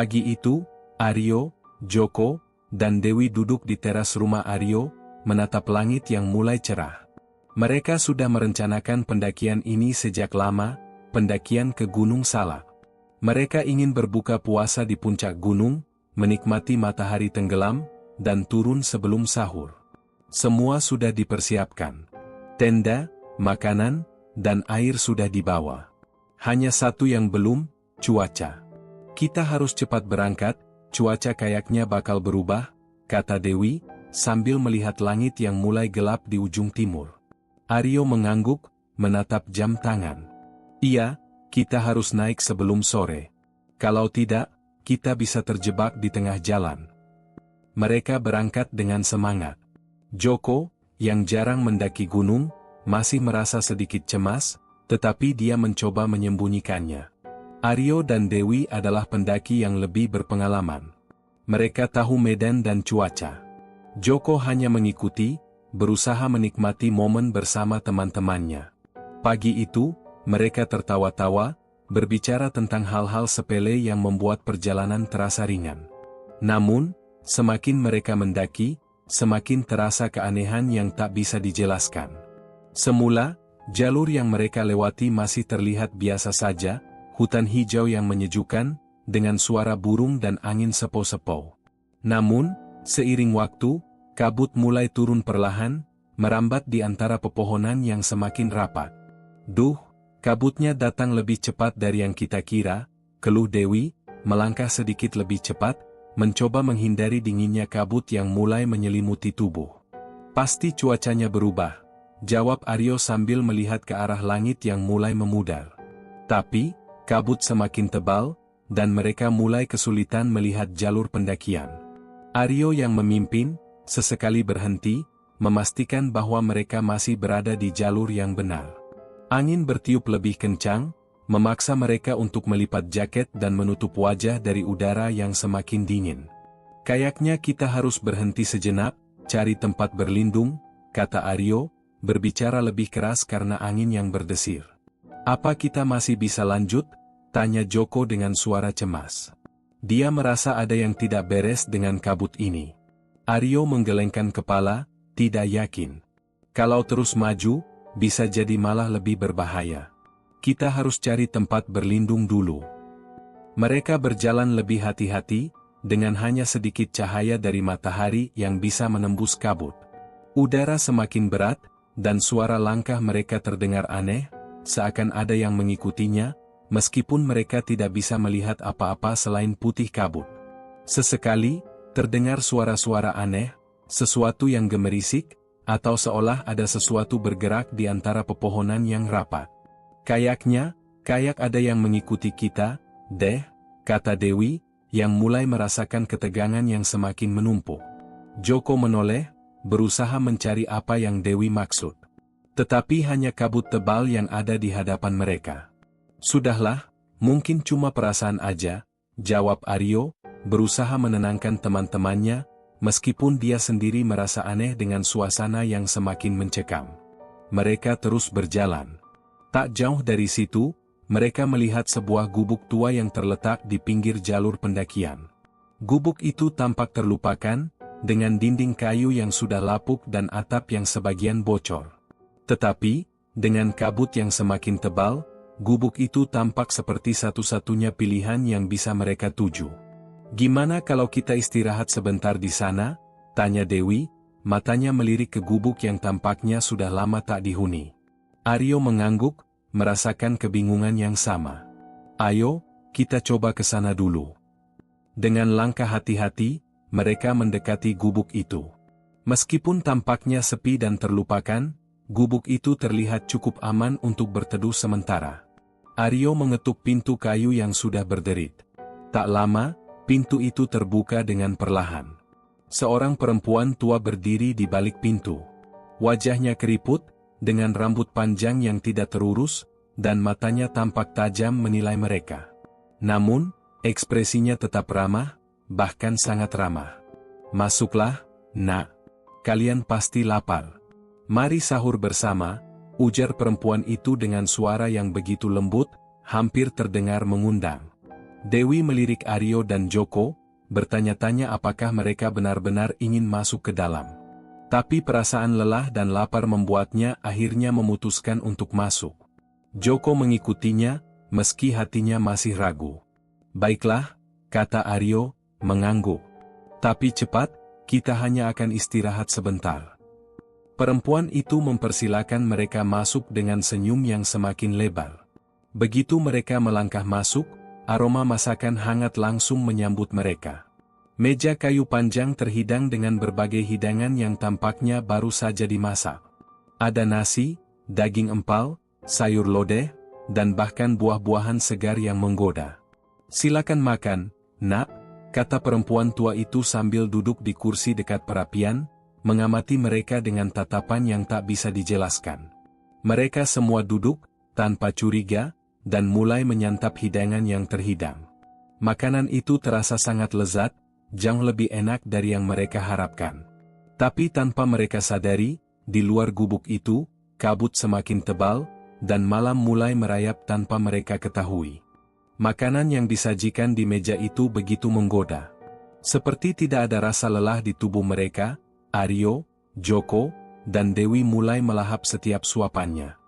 Pagi itu, Aryo, Joko, dan Dewi duduk di teras rumah Aryo, menatap langit yang mulai cerah. Mereka sudah merencanakan pendakian ini sejak lama, pendakian ke Gunung Salak. Mereka ingin berbuka puasa di puncak gunung, menikmati matahari tenggelam, dan turun sebelum sahur. Semua sudah dipersiapkan. Tenda, makanan, dan air sudah dibawa. Hanya satu yang belum, cuaca. Kita harus cepat berangkat, cuaca kayaknya bakal berubah, kata Dewi, sambil melihat langit yang mulai gelap di ujung timur. Aryo mengangguk, menatap jam tangan. Iya, kita harus naik sebelum sore. Kalau tidak, kita bisa terjebak di tengah jalan. Mereka berangkat dengan semangat. Joko, yang jarang mendaki gunung, masih merasa sedikit cemas, tetapi dia mencoba menyembunyikannya. Aryo dan Dewi adalah pendaki yang lebih berpengalaman. Mereka tahu medan dan cuaca. Joko hanya mengikuti, berusaha menikmati momen bersama teman-temannya. Pagi itu, mereka tertawa-tawa, berbicara tentang hal-hal sepele yang membuat perjalanan terasa ringan. Namun, semakin mereka mendaki, semakin terasa keanehan yang tak bisa dijelaskan. Semula, jalur yang mereka lewati masih terlihat biasa saja, hutan hijau yang menyejukkan, dengan suara burung dan angin sepo-sepo. Namun, seiring waktu, kabut mulai turun perlahan, merambat di antara pepohonan yang semakin rapat. Duh, kabutnya datang lebih cepat dari yang kita kira, keluh Dewi, melangkah sedikit lebih cepat, mencoba menghindari dinginnya kabut yang mulai menyelimuti tubuh. Pasti cuacanya berubah, jawab Aryo sambil melihat ke arah langit yang mulai memudar. Tapi, kabut semakin tebal, dan mereka mulai kesulitan melihat jalur pendakian. Aryo yang memimpin, sesekali berhenti, memastikan bahwa mereka masih berada di jalur yang benar. Angin bertiup lebih kencang, memaksa mereka untuk melipat jaket dan menutup wajah dari udara yang semakin dingin. Kayaknya kita harus berhenti sejenak, cari tempat berlindung, kata Aryo, berbicara lebih keras karena angin yang berdesir. Apa kita masih bisa lanjut? Tanya Joko dengan suara cemas. Dia merasa ada yang tidak beres dengan kabut ini. Aryo menggelengkan kepala, tidak yakin. Kalau terus maju, bisa jadi malah lebih berbahaya. Kita harus cari tempat berlindung dulu. Mereka berjalan lebih hati-hati, dengan hanya sedikit cahaya dari matahari yang bisa menembus kabut. Udara semakin berat, dan suara langkah mereka terdengar aneh, seakan ada yang mengikutinya, meskipun mereka tidak bisa melihat apa-apa selain putih kabut. Sesekali, terdengar suara-suara aneh, sesuatu yang gemerisik, atau seolah ada sesuatu bergerak di antara pepohonan yang rapat. Kayak ada yang mengikuti kita, deh, kata Dewi, yang mulai merasakan ketegangan yang semakin menumpuk. Joko menoleh, berusaha mencari apa yang Dewi maksud. Tetapi hanya kabut tebal yang ada di hadapan mereka. Sudahlah, mungkin cuma perasaan aja, jawab Aryo, berusaha menenangkan teman-temannya, meskipun dia sendiri merasa aneh dengan suasana yang semakin mencekam. Mereka terus berjalan. Tak jauh dari situ, mereka melihat sebuah gubuk tua yang terletak di pinggir jalur pendakian. Gubuk itu tampak terlupakan, dengan dinding kayu yang sudah lapuk dan atap yang sebagian bocor. Tetapi, dengan kabut yang semakin tebal, gubuk itu tampak seperti satu-satunya pilihan yang bisa mereka tuju. Gimana kalau kita istirahat sebentar di sana? Tanya Dewi, matanya melirik ke gubuk yang tampaknya sudah lama tak dihuni. Aryo mengangguk, merasakan kebingungan yang sama. Ayo, kita coba ke sana dulu. Dengan langkah hati-hati, mereka mendekati gubuk itu. Meskipun tampaknya sepi dan terlupakan, gubuk itu terlihat cukup aman untuk berteduh sementara. Aryo mengetuk pintu kayu yang sudah berderit. Tak lama, pintu itu terbuka dengan perlahan. Seorang perempuan tua berdiri di balik pintu. Wajahnya keriput, dengan rambut panjang yang tidak terurus, dan matanya tampak tajam menilai mereka. Namun, ekspresinya tetap ramah, bahkan sangat ramah. Masuklah, nak. Kalian pasti lapar. Mari sahur bersama, ujar perempuan itu dengan suara yang begitu lembut, hampir terdengar mengundang. Dewi melirik Aryo dan Joko, bertanya-tanya apakah mereka benar-benar ingin masuk ke dalam. Tapi perasaan lelah dan lapar membuatnya akhirnya memutuskan untuk masuk. Joko mengikutinya, meski hatinya masih ragu. "Baiklah," kata Aryo, mengangguk. "Tapi cepat, kita hanya akan istirahat sebentar." Perempuan itu mempersilakan mereka masuk dengan senyum yang semakin lebar. Begitu mereka melangkah masuk, aroma masakan hangat langsung menyambut mereka. Meja kayu panjang terhidang dengan berbagai hidangan yang tampaknya baru saja dimasak. Ada nasi, daging empal, sayur lodeh, dan bahkan buah-buahan segar yang menggoda. "Silakan makan, Nak," kata perempuan tua itu sambil duduk di kursi dekat perapian, mengamati mereka dengan tatapan yang tak bisa dijelaskan. Mereka semua duduk, tanpa curiga, dan mulai menyantap hidangan yang terhidang. Makanan itu terasa sangat lezat, jauh lebih enak dari yang mereka harapkan. Tapi tanpa mereka sadari, di luar gubuk itu, kabut semakin tebal, dan malam mulai merayap tanpa mereka ketahui. Makanan yang disajikan di meja itu begitu menggoda. Seperti tidak ada rasa lelah di tubuh mereka, Aryo, Joko, dan Dewi mulai melahap setiap suapannya.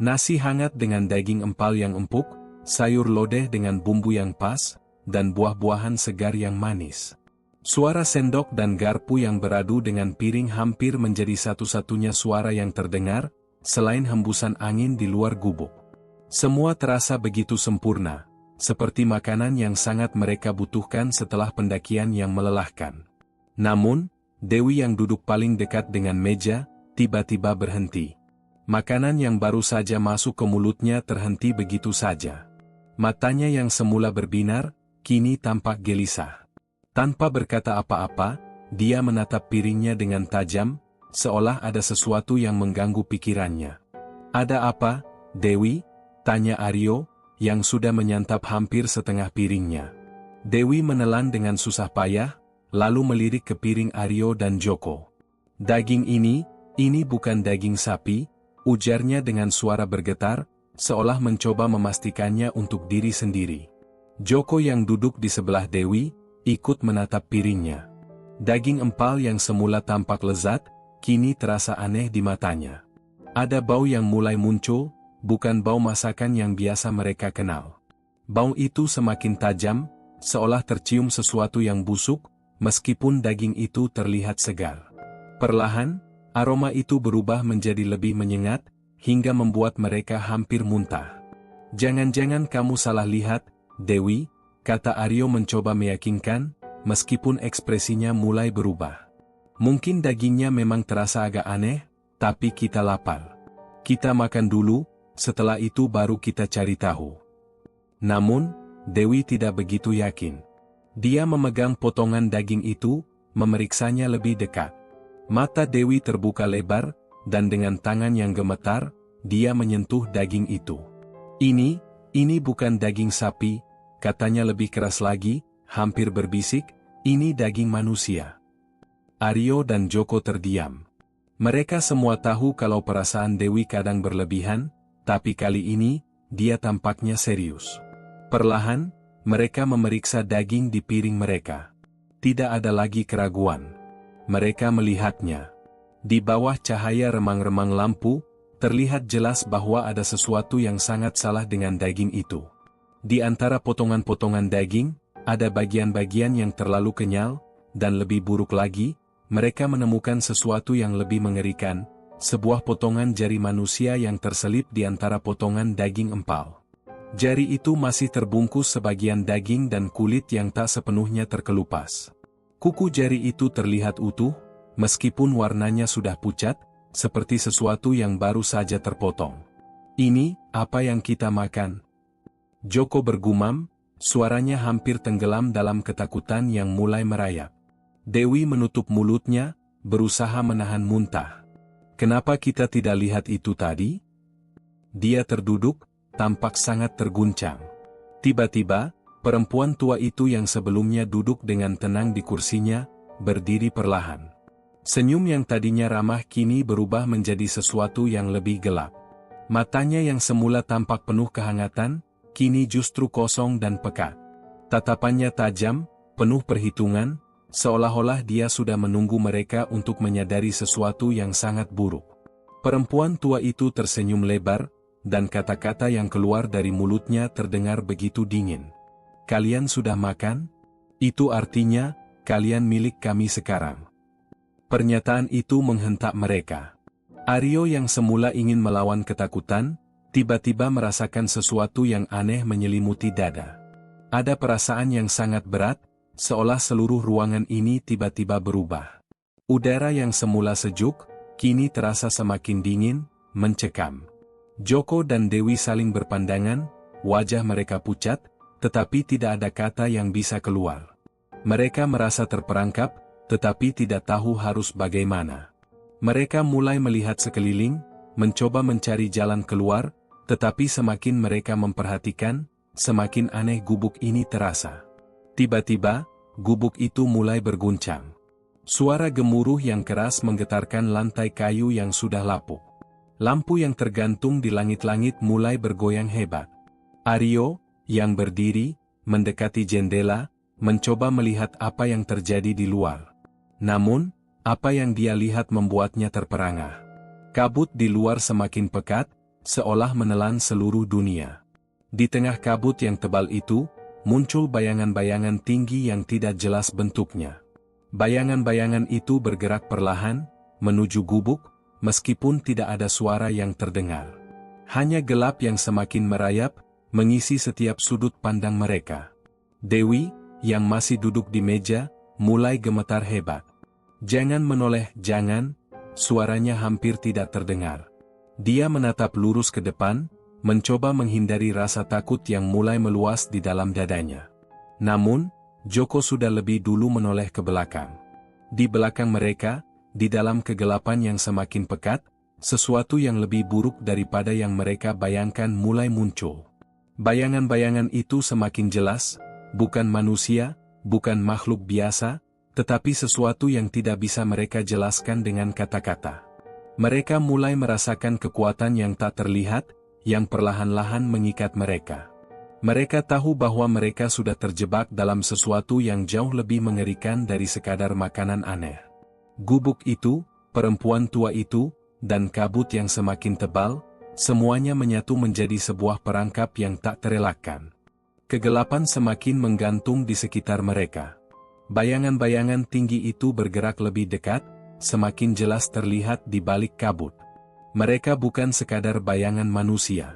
Nasi hangat dengan daging empal yang empuk, sayur lodeh dengan bumbu yang pas, dan buah-buahan segar yang manis. Suara sendok dan garpu yang beradu dengan piring hampir menjadi satu-satunya suara yang terdengar, selain hembusan angin di luar gubuk. Semua terasa begitu sempurna, seperti makanan yang sangat mereka butuhkan setelah pendakian yang melelahkan. Namun, Dewi yang duduk paling dekat dengan meja, tiba-tiba berhenti. Makanan yang baru saja masuk ke mulutnya terhenti begitu saja. Matanya yang semula berbinar, kini tampak gelisah. Tanpa berkata apa-apa, dia menatap piringnya dengan tajam, seolah ada sesuatu yang mengganggu pikirannya. "Ada apa, Dewi?" tanya Aryo, yang sudah menyantap hampir setengah piringnya. Dewi menelan dengan susah payah, lalu melirik ke piring Aryo dan Joko. "Daging ini bukan daging sapi," ujarnya dengan suara bergetar, seolah mencoba memastikannya untuk diri sendiri. Joko yang duduk di sebelah Dewi, ikut menatap piringnya. Daging empal yang semula tampak lezat, kini terasa aneh di matanya. Ada bau yang mulai muncul, bukan bau masakan yang biasa mereka kenal. Bau itu semakin tajam, seolah tercium sesuatu yang busuk, meskipun daging itu terlihat segar. Perlahan, aroma itu berubah menjadi lebih menyengat, hingga membuat mereka hampir muntah. "Jangan-jangan kamu salah lihat, Dewi," kata Aryo mencoba meyakinkan, meskipun ekspresinya mulai berubah. "Mungkin dagingnya memang terasa agak aneh, tapi kita lapar. Kita makan dulu, setelah itu baru kita cari tahu." Namun, Dewi tidak begitu yakin. Dia memegang potongan daging itu, memeriksanya lebih dekat. Mata Dewi terbuka lebar, dan dengan tangan yang gemetar, dia menyentuh daging itu. Ini bukan daging sapi," katanya lebih keras lagi, hampir berbisik, "ini daging manusia." Aryo dan Joko terdiam. Mereka semua tahu kalau perasaan Dewi kadang berlebihan, tapi kali ini, dia tampaknya serius. Perlahan, mereka memeriksa daging di piring mereka. Tidak ada lagi keraguan. Mereka melihatnya. Di bawah cahaya remang-remang lampu, terlihat jelas bahwa ada sesuatu yang sangat salah dengan daging itu. Di antara potongan-potongan daging, ada bagian-bagian yang terlalu kenyal, dan lebih buruk lagi, mereka menemukan sesuatu yang lebih mengerikan, sebuah potongan jari manusia yang terselip di antara potongan daging empal. Jari itu masih terbungkus sebagian daging dan kulit yang tak sepenuhnya terkelupas. Kuku jari itu terlihat utuh, meskipun warnanya sudah pucat, seperti sesuatu yang baru saja terpotong. "Ini, apa yang kita makan?" Joko bergumam, suaranya hampir tenggelam dalam ketakutan yang mulai merayap. Dewi menutup mulutnya, berusaha menahan muntah. "Kenapa kita tidak lihat itu tadi?" Dia terduduk, tampak sangat terguncang. Tiba-tiba, perempuan tua itu yang sebelumnya duduk dengan tenang di kursinya, berdiri perlahan. Senyum yang tadinya ramah kini berubah menjadi sesuatu yang lebih gelap. Matanya yang semula tampak penuh kehangatan, kini justru kosong dan pekat. Tatapannya tajam, penuh perhitungan, seolah-olah dia sudah menunggu mereka untuk menyadari sesuatu yang sangat buruk. Perempuan tua itu tersenyum lebar, dan kata-kata yang keluar dari mulutnya terdengar begitu dingin. "Kalian sudah makan? Itu artinya, kalian milik kami sekarang." Pernyataan itu menghentak mereka. Aryo yang semula ingin melawan ketakutan, tiba-tiba merasakan sesuatu yang aneh menyelimuti dada. Ada perasaan yang sangat berat, seolah seluruh ruangan ini tiba-tiba berubah. Udara yang semula sejuk, kini terasa semakin dingin, mencekam. Joko dan Dewi saling berpandangan, wajah mereka pucat, tetapi tidak ada kata yang bisa keluar. Mereka merasa terperangkap, tetapi tidak tahu harus bagaimana. Mereka mulai melihat sekeliling, mencoba mencari jalan keluar, tetapi semakin mereka memperhatikan, semakin aneh gubuk ini terasa. Tiba-tiba, gubuk itu mulai berguncang. Suara gemuruh yang keras menggetarkan lantai kayu yang sudah lapuk. Lampu yang tergantung di langit-langit mulai bergoyang hebat. Aryo, yang berdiri, mendekati jendela, mencoba melihat apa yang terjadi di luar. Namun, apa yang dia lihat membuatnya terperangah. Kabut di luar semakin pekat, seolah menelan seluruh dunia. Di tengah kabut yang tebal itu, muncul bayangan-bayangan tinggi yang tidak jelas bentuknya. Bayangan-bayangan itu bergerak perlahan, menuju gubuk, meskipun tidak ada suara yang terdengar. Hanya gelap yang semakin merayap, mengisi setiap sudut pandang mereka. Dewi, yang masih duduk di meja, mulai gemetar hebat. "Jangan menoleh, jangan," suaranya hampir tidak terdengar. Dia menatap lurus ke depan, mencoba menghindari rasa takut yang mulai meluas di dalam dadanya. Namun, Joko sudah lebih dulu menoleh ke belakang. Di belakang mereka, di dalam kegelapan yang semakin pekat, sesuatu yang lebih buruk daripada yang mereka bayangkan mulai muncul. Bayangan-bayangan itu semakin jelas, bukan manusia, bukan makhluk biasa, tetapi sesuatu yang tidak bisa mereka jelaskan dengan kata-kata. Mereka mulai merasakan kekuatan yang tak terlihat, yang perlahan-lahan mengikat mereka. Mereka tahu bahwa mereka sudah terjebak dalam sesuatu yang jauh lebih mengerikan dari sekadar makanan aneh. Gubuk itu, perempuan tua itu, dan kabut yang semakin tebal, semuanya menyatu menjadi sebuah perangkap yang tak terelakkan. Kegelapan semakin menggantung di sekitar mereka. Bayangan-bayangan tinggi itu bergerak lebih dekat, semakin jelas terlihat di balik kabut. Mereka bukan sekadar bayangan manusia.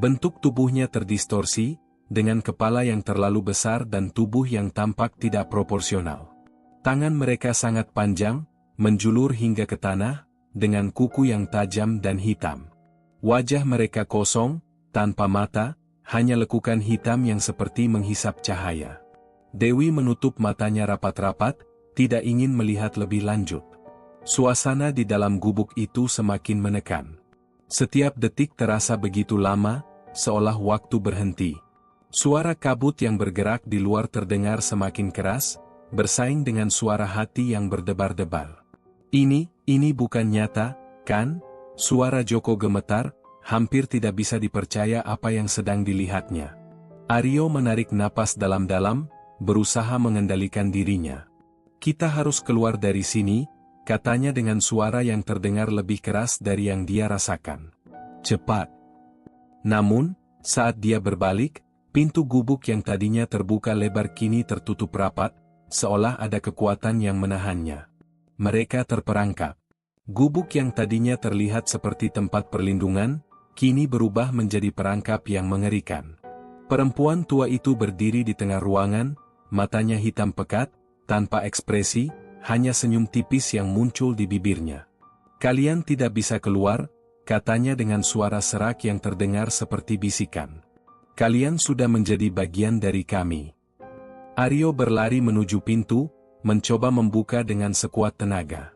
Bentuk tubuhnya terdistorsi, dengan kepala yang terlalu besar dan tubuh yang tampak tidak proporsional. Tangan mereka sangat panjang, menjulur hingga ke tanah, dengan kuku yang tajam dan hitam. Wajah mereka kosong, tanpa mata, hanya lekukan hitam yang seperti menghisap cahaya. Dewi menutup matanya rapat-rapat, tidak ingin melihat lebih lanjut. Suasana di dalam gubuk itu semakin menekan. Setiap detik terasa begitu lama, seolah waktu berhenti. Suara kabut yang bergerak di luar terdengar semakin keras, bersaing dengan suara hati yang berdebar-debar. Ini bukan nyata, kan? Suara Joko gemetar, hampir tidak bisa dipercaya apa yang sedang dilihatnya. Aryo menarik napas dalam-dalam, berusaha mengendalikan dirinya. "Kita harus keluar dari sini," katanya dengan suara yang terdengar lebih keras dari yang dia rasakan. "Cepat." Namun, saat dia berbalik, pintu gubuk yang tadinya terbuka lebar kini tertutup rapat, seolah ada kekuatan yang menahannya. Mereka terperangkap. Gubuk yang tadinya terlihat seperti tempat perlindungan, kini berubah menjadi perangkap yang mengerikan. Perempuan tua itu berdiri di tengah ruangan, matanya hitam pekat, tanpa ekspresi, hanya senyum tipis yang muncul di bibirnya. "Kalian tidak bisa keluar," katanya dengan suara serak yang terdengar seperti bisikan. "Kalian sudah menjadi bagian dari kami." Aryo berlari menuju pintu, mencoba membuka dengan sekuat tenaga.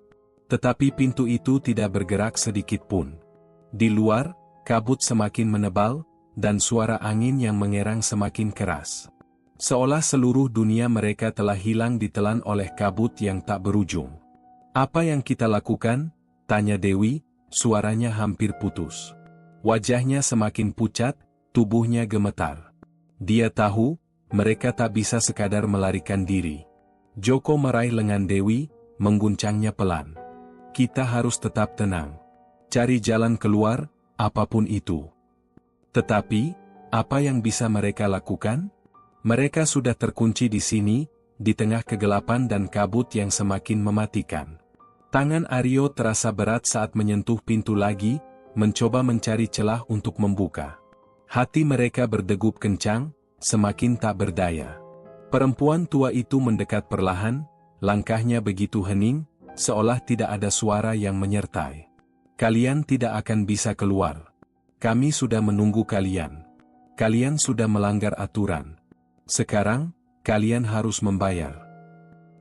Tetapi pintu itu tidak bergerak sedikit pun. Di luar, kabut semakin menebal, dan suara angin yang mengerang semakin keras. Seolah seluruh dunia mereka telah hilang ditelan oleh kabut yang tak berujung. "Apa yang kita lakukan?" tanya Dewi, suaranya hampir putus. Wajahnya semakin pucat, tubuhnya gemetar. Dia tahu, mereka tak bisa sekadar melarikan diri. Joko meraih lengan Dewi, mengguncangnya pelan. Kita harus tetap tenang. Cari jalan keluar, apapun itu. Tetapi, apa yang bisa mereka lakukan? Mereka sudah terkunci di sini, di tengah kegelapan dan kabut yang semakin mematikan. Tangan Aryo terasa berat saat menyentuh pintu lagi, mencoba mencari celah untuk membuka. Hati mereka berdegup kencang, semakin tak berdaya. Perempuan tua itu mendekat perlahan, langkahnya begitu hening, seolah tidak ada suara yang menyertai. Kalian tidak akan bisa keluar. Kami sudah menunggu kalian. Kalian sudah melanggar aturan. Sekarang, kalian harus membayar.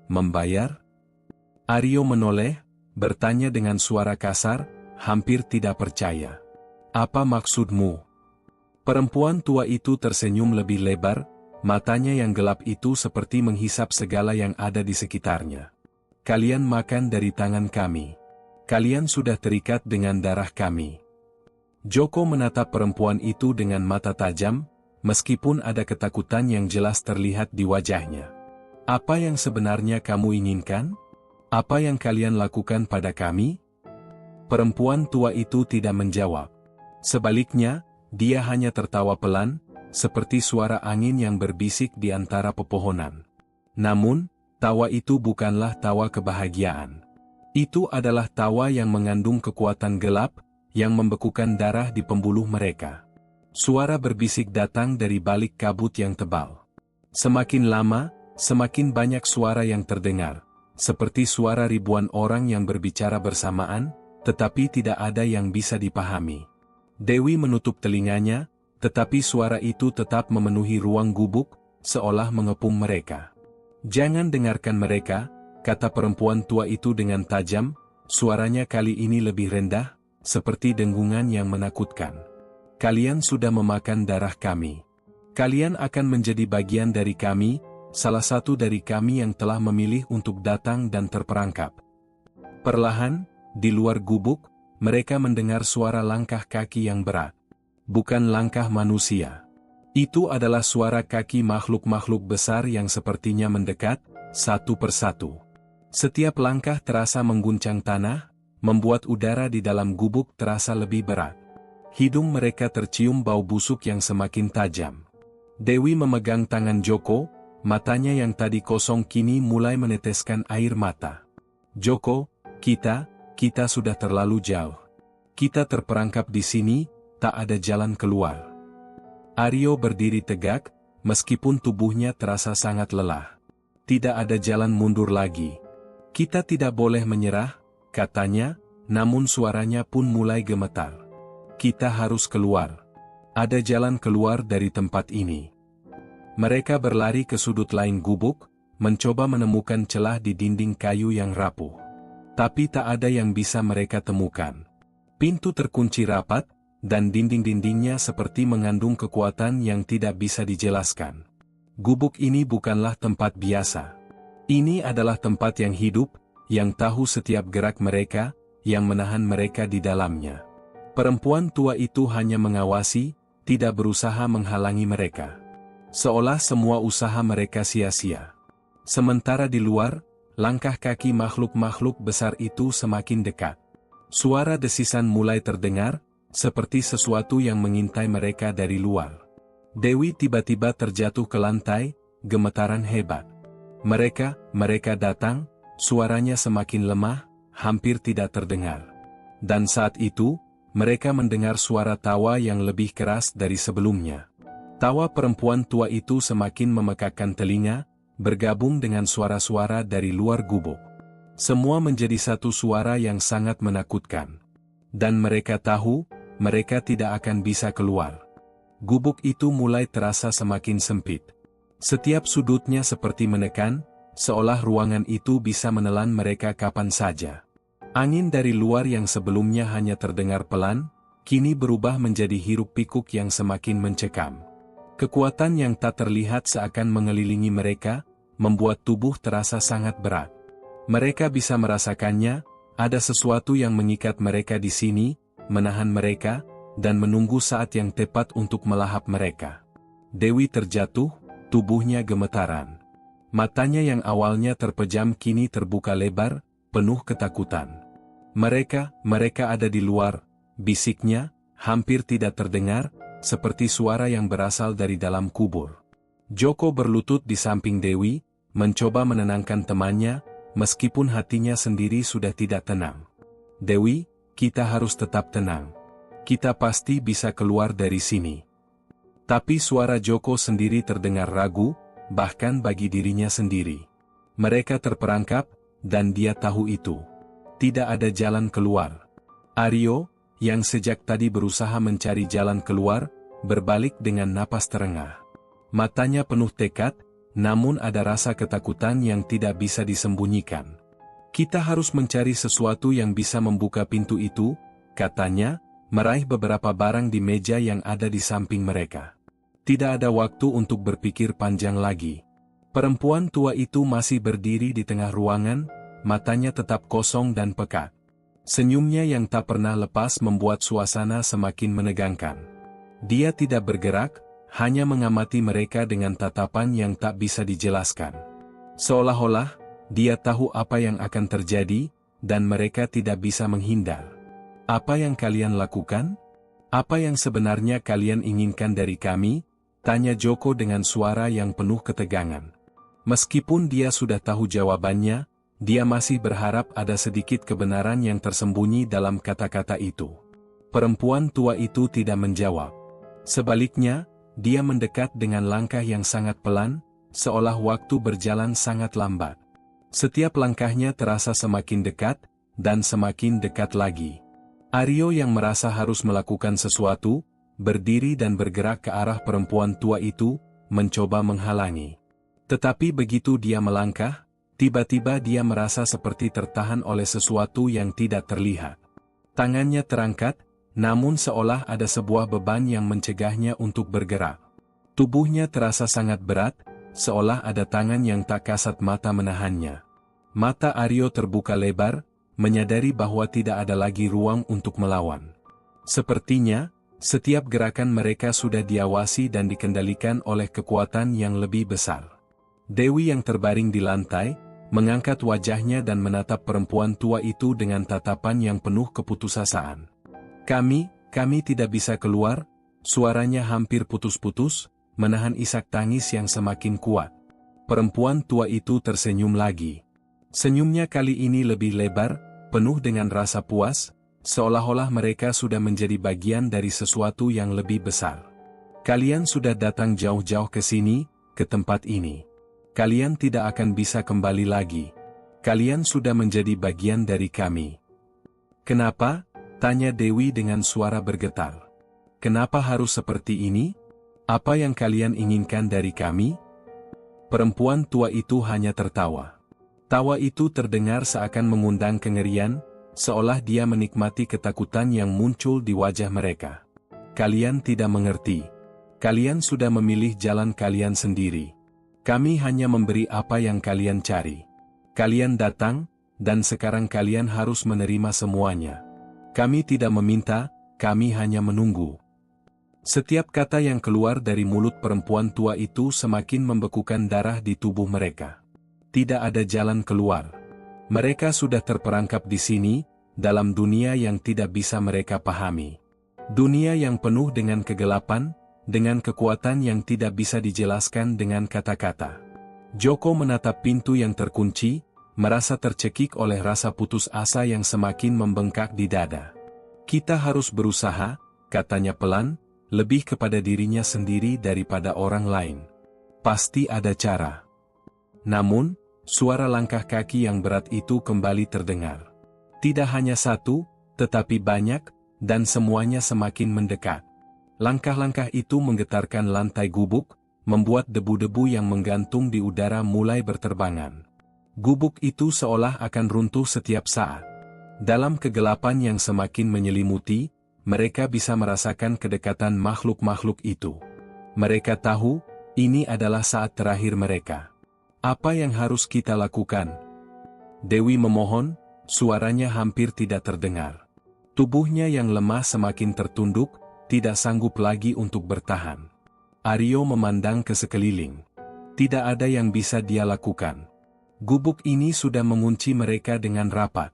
Membayar? Aryo menoleh, bertanya dengan suara kasar, hampir tidak percaya. Apa maksudmu? Perempuan tua itu tersenyum lebih lebar, matanya yang gelap itu seperti menghisap segala yang ada di sekitarnya. Kalian makan dari tangan kami. Kalian sudah terikat dengan darah kami. Joko menatap perempuan itu dengan mata tajam, meskipun ada ketakutan yang jelas terlihat di wajahnya. Apa yang sebenarnya kamu inginkan? Apa yang kalian lakukan pada kami? Perempuan tua itu tidak menjawab. Sebaliknya, dia hanya tertawa pelan, seperti suara angin yang berbisik di antara pepohonan. Namun, tawa itu bukanlah tawa kebahagiaan. Itu adalah tawa yang mengandung kekuatan gelap, yang membekukan darah di pembuluh mereka. Suara berbisik datang dari balik kabut yang tebal. Semakin lama, semakin banyak suara yang terdengar, seperti suara ribuan orang yang berbicara bersamaan, tetapi tidak ada yang bisa dipahami. Dewi menutup telinganya, tetapi suara itu tetap memenuhi ruang gubuk, seolah mengepung mereka. Jangan dengarkan mereka, kata perempuan tua itu dengan tajam, suaranya kali ini lebih rendah, seperti dengungan yang menakutkan. Kalian sudah memakan darah kami. Kalian akan menjadi bagian dari kami, salah satu dari kami yang telah memilih untuk datang dan terperangkap. Perlahan, di luar gubuk, mereka mendengar suara langkah kaki yang berat. Bukan langkah manusia. Itu adalah suara kaki makhluk-makhluk besar yang sepertinya mendekat, satu persatu. Setiap langkah terasa mengguncang tanah, membuat udara di dalam gubuk terasa lebih berat. Hidung mereka tercium bau busuk yang semakin tajam. Dewi memegang tangan Joko, matanya yang tadi kosong kini mulai meneteskan air mata. Joko, kita sudah terlalu jauh. Kita terperangkap di sini, tak ada jalan keluar. Aryo berdiri tegak, meskipun tubuhnya terasa sangat lelah. Tidak ada jalan mundur lagi. Kita tidak boleh menyerah, katanya, namun suaranya pun mulai gemetar. Kita harus keluar. Ada jalan keluar dari tempat ini. Mereka berlari ke sudut lain gubuk, mencoba menemukan celah di dinding kayu yang rapuh. Tapi tak ada yang bisa mereka temukan. Pintu terkunci rapat, dan dinding-dindingnya seperti mengandung kekuatan yang tidak bisa dijelaskan. Gubuk ini bukanlah tempat biasa. Ini adalah tempat yang hidup, yang tahu setiap gerak mereka, yang menahan mereka di dalamnya. Perempuan tua itu hanya mengawasi, tidak berusaha menghalangi mereka. Seolah semua usaha mereka sia-sia. Sementara di luar, langkah kaki makhluk-makhluk besar itu semakin dekat. Suara desisan mulai terdengar, seperti sesuatu yang mengintai mereka dari luar. Dewi tiba-tiba terjatuh ke lantai, gemetaran hebat. Mereka datang, suaranya semakin lemah, hampir tidak terdengar. Dan saat itu, mereka mendengar suara tawa yang lebih keras dari sebelumnya. Tawa perempuan tua itu semakin memekakkan telinga, bergabung dengan suara-suara dari luar gubuk. Semua menjadi satu suara yang sangat menakutkan. Dan mereka tahu, mereka tidak akan bisa keluar. Gubuk itu mulai terasa semakin sempit. Setiap sudutnya seperti menekan, seolah ruangan itu bisa menelan mereka kapan saja. Angin dari luar yang sebelumnya hanya terdengar pelan, kini berubah menjadi hiruk-pikuk yang semakin mencekam. Kekuatan yang tak terlihat seakan mengelilingi mereka, membuat tubuh terasa sangat berat. Mereka bisa merasakannya, ada sesuatu yang mengikat mereka di sini, menahan mereka, dan menunggu saat yang tepat untuk melahap mereka. Dewi terjatuh, tubuhnya gemetaran. Matanya yang awalnya terpejam kini terbuka lebar, penuh ketakutan. Mereka ada di luar, bisiknya, hampir tidak terdengar, seperti suara yang berasal dari dalam kubur. Joko berlutut di samping Dewi, mencoba menenangkan temannya, meskipun hatinya sendiri sudah tidak tenang. Dewi, kita harus tetap tenang. Kita pasti bisa keluar dari sini. Tapi suara Joko sendiri terdengar ragu, bahkan bagi dirinya sendiri. Mereka terperangkap, dan dia tahu itu. Tidak ada jalan keluar. Aryo, yang sejak tadi berusaha mencari jalan keluar, berbalik dengan napas terengah. Matanya penuh tekad, namun ada rasa ketakutan yang tidak bisa disembunyikan. Kita harus mencari sesuatu yang bisa membuka pintu itu, katanya, meraih beberapa barang di meja yang ada di samping mereka. Tidak ada waktu untuk berpikir panjang lagi. Perempuan tua itu masih berdiri di tengah ruangan, matanya tetap kosong dan pekat. Senyumnya yang tak pernah lepas membuat suasana semakin menegangkan. Dia tidak bergerak, hanya mengamati mereka dengan tatapan yang tak bisa dijelaskan. Seolah-olah, dia tahu apa yang akan terjadi, dan mereka tidak bisa menghindar. Apa yang kalian lakukan? Apa yang sebenarnya kalian inginkan dari kami? Tanya Joko dengan suara yang penuh ketegangan. Meskipun dia sudah tahu jawabannya, dia masih berharap ada sedikit kebenaran yang tersembunyi dalam kata-kata itu. Perempuan tua itu tidak menjawab. Sebaliknya, dia mendekat dengan langkah yang sangat pelan, seolah waktu berjalan sangat lambat. Setiap langkahnya terasa semakin dekat, dan semakin dekat lagi. Aryo yang merasa harus melakukan sesuatu, berdiri dan bergerak ke arah perempuan tua itu, mencoba menghalangi. Tetapi begitu dia melangkah, tiba-tiba dia merasa seperti tertahan oleh sesuatu yang tidak terlihat. Tangannya terangkat, namun seolah ada sebuah beban yang mencegahnya untuk bergerak. Tubuhnya terasa sangat berat, seolah ada tangan yang tak kasat mata menahannya. Mata Aryo terbuka lebar, menyadari bahwa tidak ada lagi ruang untuk melawan. Sepertinya, setiap gerakan mereka sudah diawasi dan dikendalikan oleh kekuatan yang lebih besar. Dewi yang terbaring di lantai, mengangkat wajahnya dan menatap perempuan tua itu dengan tatapan yang penuh keputusasaan. Kami tidak bisa keluar, suaranya hampir putus-putus, menahan isak tangis yang semakin kuat. Perempuan tua itu tersenyum lagi. Senyumnya kali ini lebih lebar, penuh dengan rasa puas, seolah-olah mereka sudah menjadi bagian dari sesuatu yang lebih besar. Kalian sudah datang jauh-jauh ke sini, ke tempat ini. Kalian tidak akan bisa kembali lagi. Kalian sudah menjadi bagian dari kami. Kenapa? Tanya Dewi dengan suara bergetar. Kenapa harus seperti ini? Apa yang kalian inginkan dari kami? Perempuan tua itu hanya tertawa. Tawa itu terdengar seakan mengundang kengerian, seolah dia menikmati ketakutan yang muncul di wajah mereka. Kalian tidak mengerti. Kalian sudah memilih jalan kalian sendiri. Kami hanya memberi apa yang kalian cari. Kalian datang, dan sekarang kalian harus menerima semuanya. Kami tidak meminta, kami hanya menunggu. Setiap kata yang keluar dari mulut perempuan tua itu semakin membekukan darah di tubuh mereka. Tidak ada jalan keluar. Mereka sudah terperangkap di sini, dalam dunia yang tidak bisa mereka pahami. Dunia yang penuh dengan kegelapan, dengan kekuatan yang tidak bisa dijelaskan dengan kata-kata. Joko menatap pintu yang terkunci, merasa tercekik oleh rasa putus asa yang semakin membengkak di dada. Kita harus berusaha, katanya pelan, lebih kepada dirinya sendiri daripada orang lain. Pasti ada cara. Namun, suara langkah kaki yang berat itu kembali terdengar. Tidak hanya satu, tetapi banyak, dan semuanya semakin mendekat. Langkah-langkah itu menggetarkan lantai gubuk, membuat debu-debu yang menggantung di udara mulai berterbangan. Gubuk itu seolah akan runtuh setiap saat. Dalam kegelapan yang semakin menyelimuti, mereka bisa merasakan kedekatan makhluk-makhluk itu. Mereka tahu, ini adalah saat terakhir mereka. Apa yang harus kita lakukan? Dewi memohon, suaranya hampir tidak terdengar. Tubuhnya yang lemah semakin tertunduk, tidak sanggup lagi untuk bertahan. Aryo memandang ke sekeliling. Tidak ada yang bisa dia lakukan. Gubuk ini sudah mengunci mereka dengan rapat.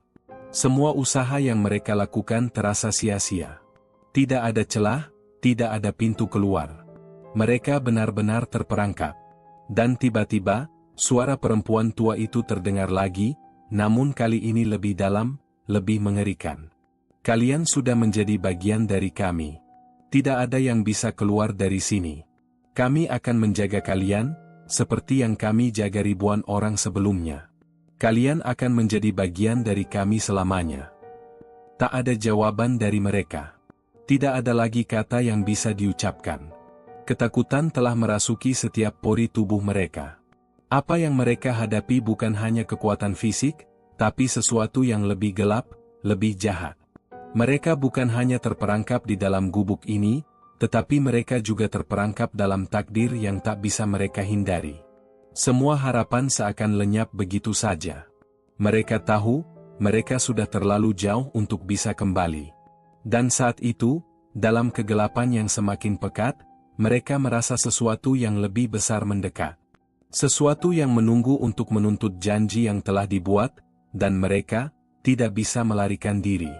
Semua usaha yang mereka lakukan terasa sia-sia. Tidak ada celah, tidak ada pintu keluar. Mereka benar-benar terperangkap. Dan tiba-tiba, suara perempuan tua itu terdengar lagi, namun kali ini lebih dalam, lebih mengerikan. Kalian sudah menjadi bagian dari kami. Tidak ada yang bisa keluar dari sini. Kami akan menjaga kalian, seperti yang kami jaga ribuan orang sebelumnya. Kalian akan menjadi bagian dari kami selamanya. Tak ada jawaban dari mereka. Tidak ada lagi kata yang bisa diucapkan. Ketakutan telah merasuki setiap pori tubuh mereka. Apa yang mereka hadapi bukan hanya kekuatan fisik, tapi sesuatu yang lebih gelap, lebih jahat. Mereka bukan hanya terperangkap di dalam gubuk ini, tetapi mereka juga terperangkap dalam takdir yang tak bisa mereka hindari. Semua harapan seakan lenyap begitu saja. Mereka tahu, mereka sudah terlalu jauh untuk bisa kembali. Dan saat itu, dalam kegelapan yang semakin pekat, mereka merasa sesuatu yang lebih besar mendekat. Sesuatu yang menunggu untuk menuntut janji yang telah dibuat, dan mereka tidak bisa melarikan diri.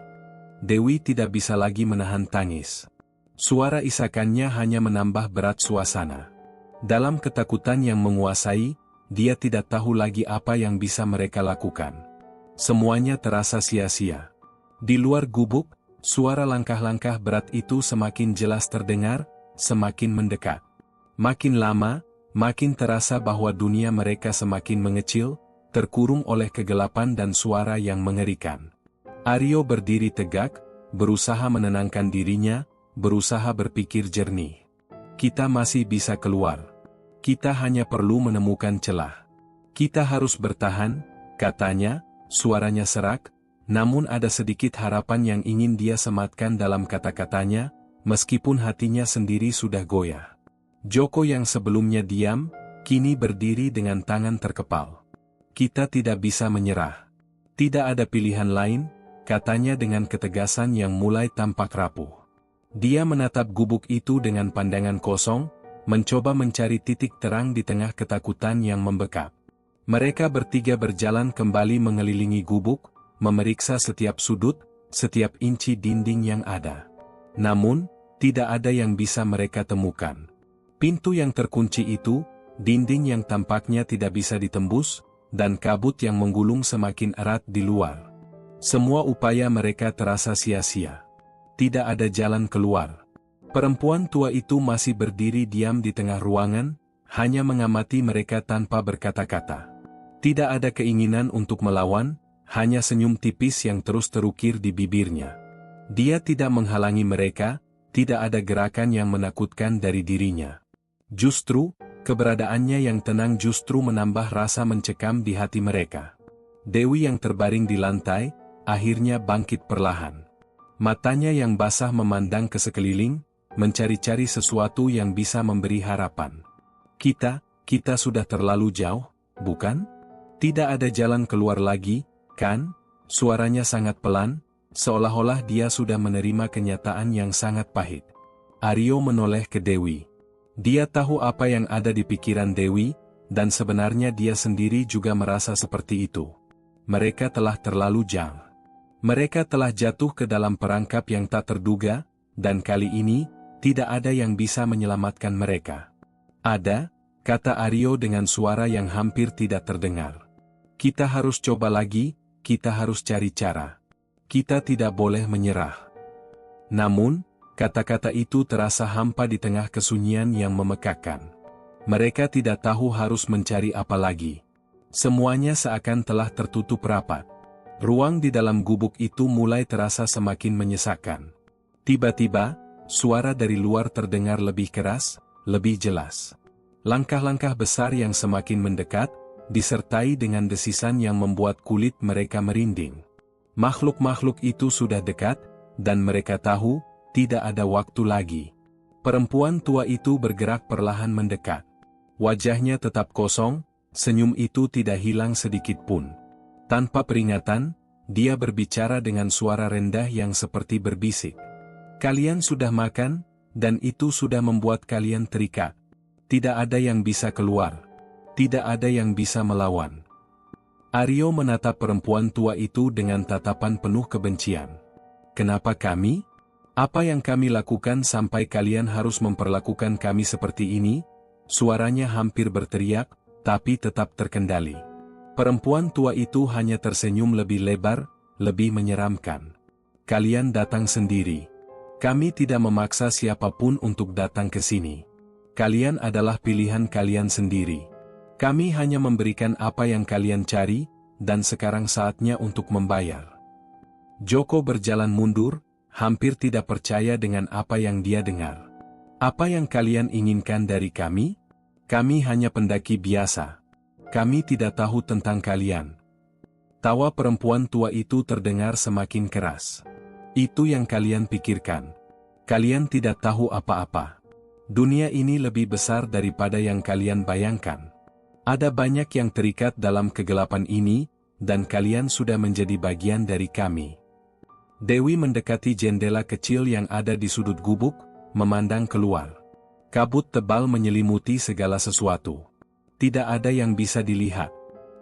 Dewi tidak bisa lagi menahan tangis. Suara isakannya hanya menambah berat suasana. Dalam ketakutan yang menguasai, dia tidak tahu lagi apa yang bisa mereka lakukan. Semuanya terasa sia-sia. Di luar gubuk, suara langkah-langkah berat itu semakin jelas terdengar, semakin mendekat. Makin lama, makin terasa bahwa dunia mereka semakin mengecil, terkurung oleh kegelapan dan suara yang mengerikan. Aryo berdiri tegak, berusaha menenangkan dirinya, berusaha berpikir jernih. Kita masih bisa keluar. Kita hanya perlu menemukan celah. Kita harus bertahan, katanya, suaranya serak, namun ada sedikit harapan yang ingin dia sematkan dalam kata-katanya, meskipun hatinya sendiri sudah goyah. Joko yang sebelumnya diam, kini berdiri dengan tangan terkepal. Kita tidak bisa menyerah. Tidak ada pilihan lain, katanya dengan ketegasan yang mulai tampak rapuh. Dia menatap gubuk itu dengan pandangan kosong, mencoba mencari titik terang di tengah ketakutan yang membekap. Mereka bertiga berjalan kembali mengelilingi gubuk, memeriksa setiap sudut, setiap inci dinding yang ada. Namun, tidak ada yang bisa mereka temukan. Pintu yang terkunci itu, dinding yang tampaknya tidak bisa ditembus, dan kabut yang menggulung semakin erat di luar. Semua upaya mereka terasa sia-sia. Tidak ada jalan keluar. Perempuan tua itu masih berdiri diam di tengah ruangan, hanya mengamati mereka tanpa berkata-kata. Tidak ada keinginan untuk melawan, hanya senyum tipis yang terus terukir di bibirnya. Dia tidak menghalangi mereka, tidak ada gerakan yang menakutkan dari dirinya. Justru, keberadaannya yang tenang justru menambah rasa mencekam di hati mereka. Dewi yang terbaring di lantai, akhirnya bangkit perlahan. Matanya yang basah memandang ke sekeliling, mencari-cari sesuatu yang bisa memberi harapan. Kita sudah terlalu jauh, bukan? Tidak ada jalan keluar lagi, kan? Suaranya sangat pelan, seolah-olah dia sudah menerima kenyataan yang sangat pahit. Aryo menoleh ke Dewi. Dia tahu apa yang ada di pikiran Dewi, dan sebenarnya dia sendiri juga merasa seperti itu. Mereka telah terlalu jauh. Mereka telah jatuh ke dalam perangkap yang tak terduga, dan kali ini, tidak ada yang bisa menyelamatkan mereka. Ada, kata Aryo dengan suara yang hampir tidak terdengar. Kita harus coba lagi, kita harus cari cara. Kita tidak boleh menyerah. Namun, kata-kata itu terasa hampa di tengah kesunyian yang memekakkan. Mereka tidak tahu harus mencari apa lagi. Semuanya seakan telah tertutup rapat. Ruang di dalam gubuk itu mulai terasa semakin menyesakkan. Tiba-tiba, suara dari luar terdengar lebih keras, lebih jelas. Langkah-langkah besar yang semakin mendekat, disertai dengan desisan yang membuat kulit mereka merinding. Makhluk-makhluk itu sudah dekat, dan mereka tahu, tidak ada waktu lagi. Perempuan tua itu bergerak perlahan mendekat. Wajahnya tetap kosong, senyum itu tidak hilang sedikit pun. Tanpa peringatan, dia berbicara dengan suara rendah yang seperti berbisik. Kalian sudah makan, dan itu sudah membuat kalian terikat. Tidak ada yang bisa keluar. Tidak ada yang bisa melawan. Aryo menatap perempuan tua itu dengan tatapan penuh kebencian. Kenapa kami? Apa yang kami lakukan sampai kalian harus memperlakukan kami seperti ini? Suaranya hampir berteriak, tapi tetap terkendali. Perempuan tua itu hanya tersenyum lebih lebar, lebih menyeramkan. Kalian datang sendiri. Kami tidak memaksa siapapun untuk datang ke sini. Kalian adalah pilihan kalian sendiri. Kami hanya memberikan apa yang kalian cari, dan sekarang saatnya untuk membayar. Joko berjalan mundur, hampir tidak percaya dengan apa yang dia dengar. Apa yang kalian inginkan dari kami? Kami hanya pendaki biasa. Kami tidak tahu tentang kalian. Tawa perempuan tua itu terdengar semakin keras. Itu yang kalian pikirkan. Kalian tidak tahu apa-apa. Dunia ini lebih besar daripada yang kalian bayangkan. Ada banyak yang terikat dalam kegelapan ini, dan kalian sudah menjadi bagian dari kami. Dewi mendekati jendela kecil yang ada di sudut gubuk, memandang keluar. Kabut tebal menyelimuti segala sesuatu. Tidak ada yang bisa dilihat.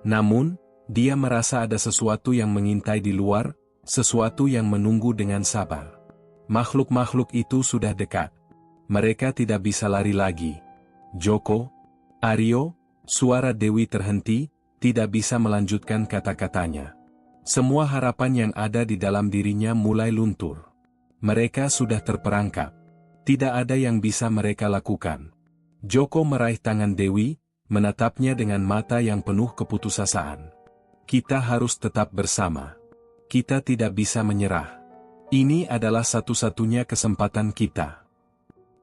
Namun, dia merasa ada sesuatu yang mengintai di luar, sesuatu yang menunggu dengan sabar. Makhluk-makhluk itu sudah dekat. Mereka tidak bisa lari lagi. Joko, Aryo, suara Dewi terhenti, tidak bisa melanjutkan kata-katanya. Semua harapan yang ada di dalam dirinya mulai luntur. Mereka sudah terperangkap. Tidak ada yang bisa mereka lakukan. Joko meraih tangan Dewi, menatapnya dengan mata yang penuh keputusasaan. Kita harus tetap bersama. Kita tidak bisa menyerah. Ini adalah satu-satunya kesempatan kita.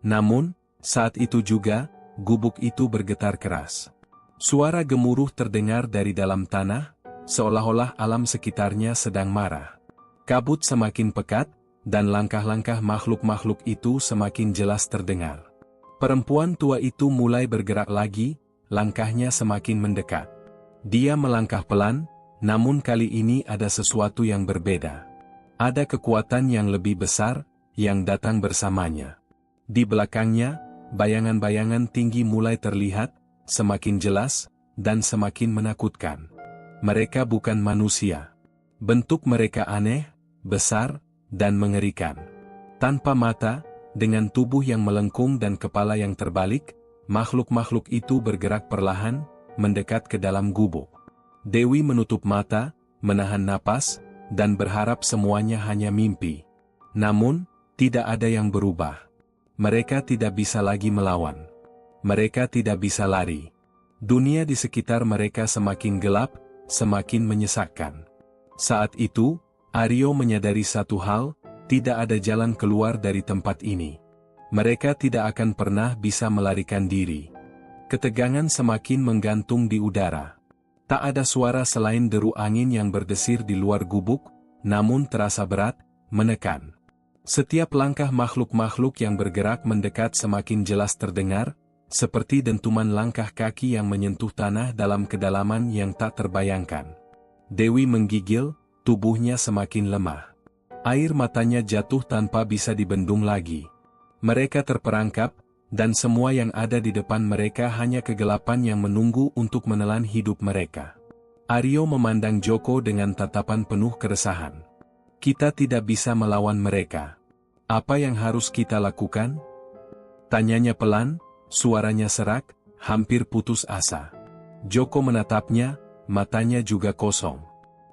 Namun, saat itu juga, gubuk itu bergetar keras. Suara gemuruh terdengar dari dalam tanah, seolah-olah alam sekitarnya sedang marah. Kabut semakin pekat, dan langkah-langkah makhluk-makhluk itu semakin jelas terdengar. Perempuan tua itu mulai bergerak lagi, langkahnya semakin mendekat. Dia melangkah pelan, namun kali ini ada sesuatu yang berbeda. Ada kekuatan yang lebih besar, yang datang bersamanya. Di belakangnya, bayangan-bayangan tinggi mulai terlihat, semakin jelas, dan semakin menakutkan. Mereka bukan manusia. Bentuk mereka aneh, besar, dan mengerikan. Tanpa mata, dengan tubuh yang melengkung dan kepala yang terbalik, makhluk-makhluk itu bergerak perlahan, mendekat ke dalam gubuk. Dewi menutup mata, menahan napas, dan berharap semuanya hanya mimpi. Namun, tidak ada yang berubah. Mereka tidak bisa lagi melawan. Mereka tidak bisa lari. Dunia di sekitar mereka semakin gelap, semakin menyesakkan. Saat itu, Aryo menyadari satu hal, tidak ada jalan keluar dari tempat ini. Mereka tidak akan pernah bisa melarikan diri. Ketegangan semakin menggantung di udara. Tak ada suara selain deru angin yang berdesir di luar gubuk, namun terasa berat, menekan. Setiap langkah makhluk-makhluk yang bergerak mendekat semakin jelas terdengar, seperti dentuman langkah kaki yang menyentuh tanah dalam kedalaman yang tak terbayangkan. Dewi menggigil, tubuhnya semakin lemah. Air matanya jatuh tanpa bisa dibendung lagi. Mereka terperangkap, dan semua yang ada di depan mereka hanya kegelapan yang menunggu untuk menelan hidup mereka. Aryo memandang Joko dengan tatapan penuh keresahan. Kita tidak bisa melawan mereka. Apa yang harus kita lakukan? Tanyanya pelan, suaranya serak, hampir putus asa. Joko menatapnya, matanya juga kosong.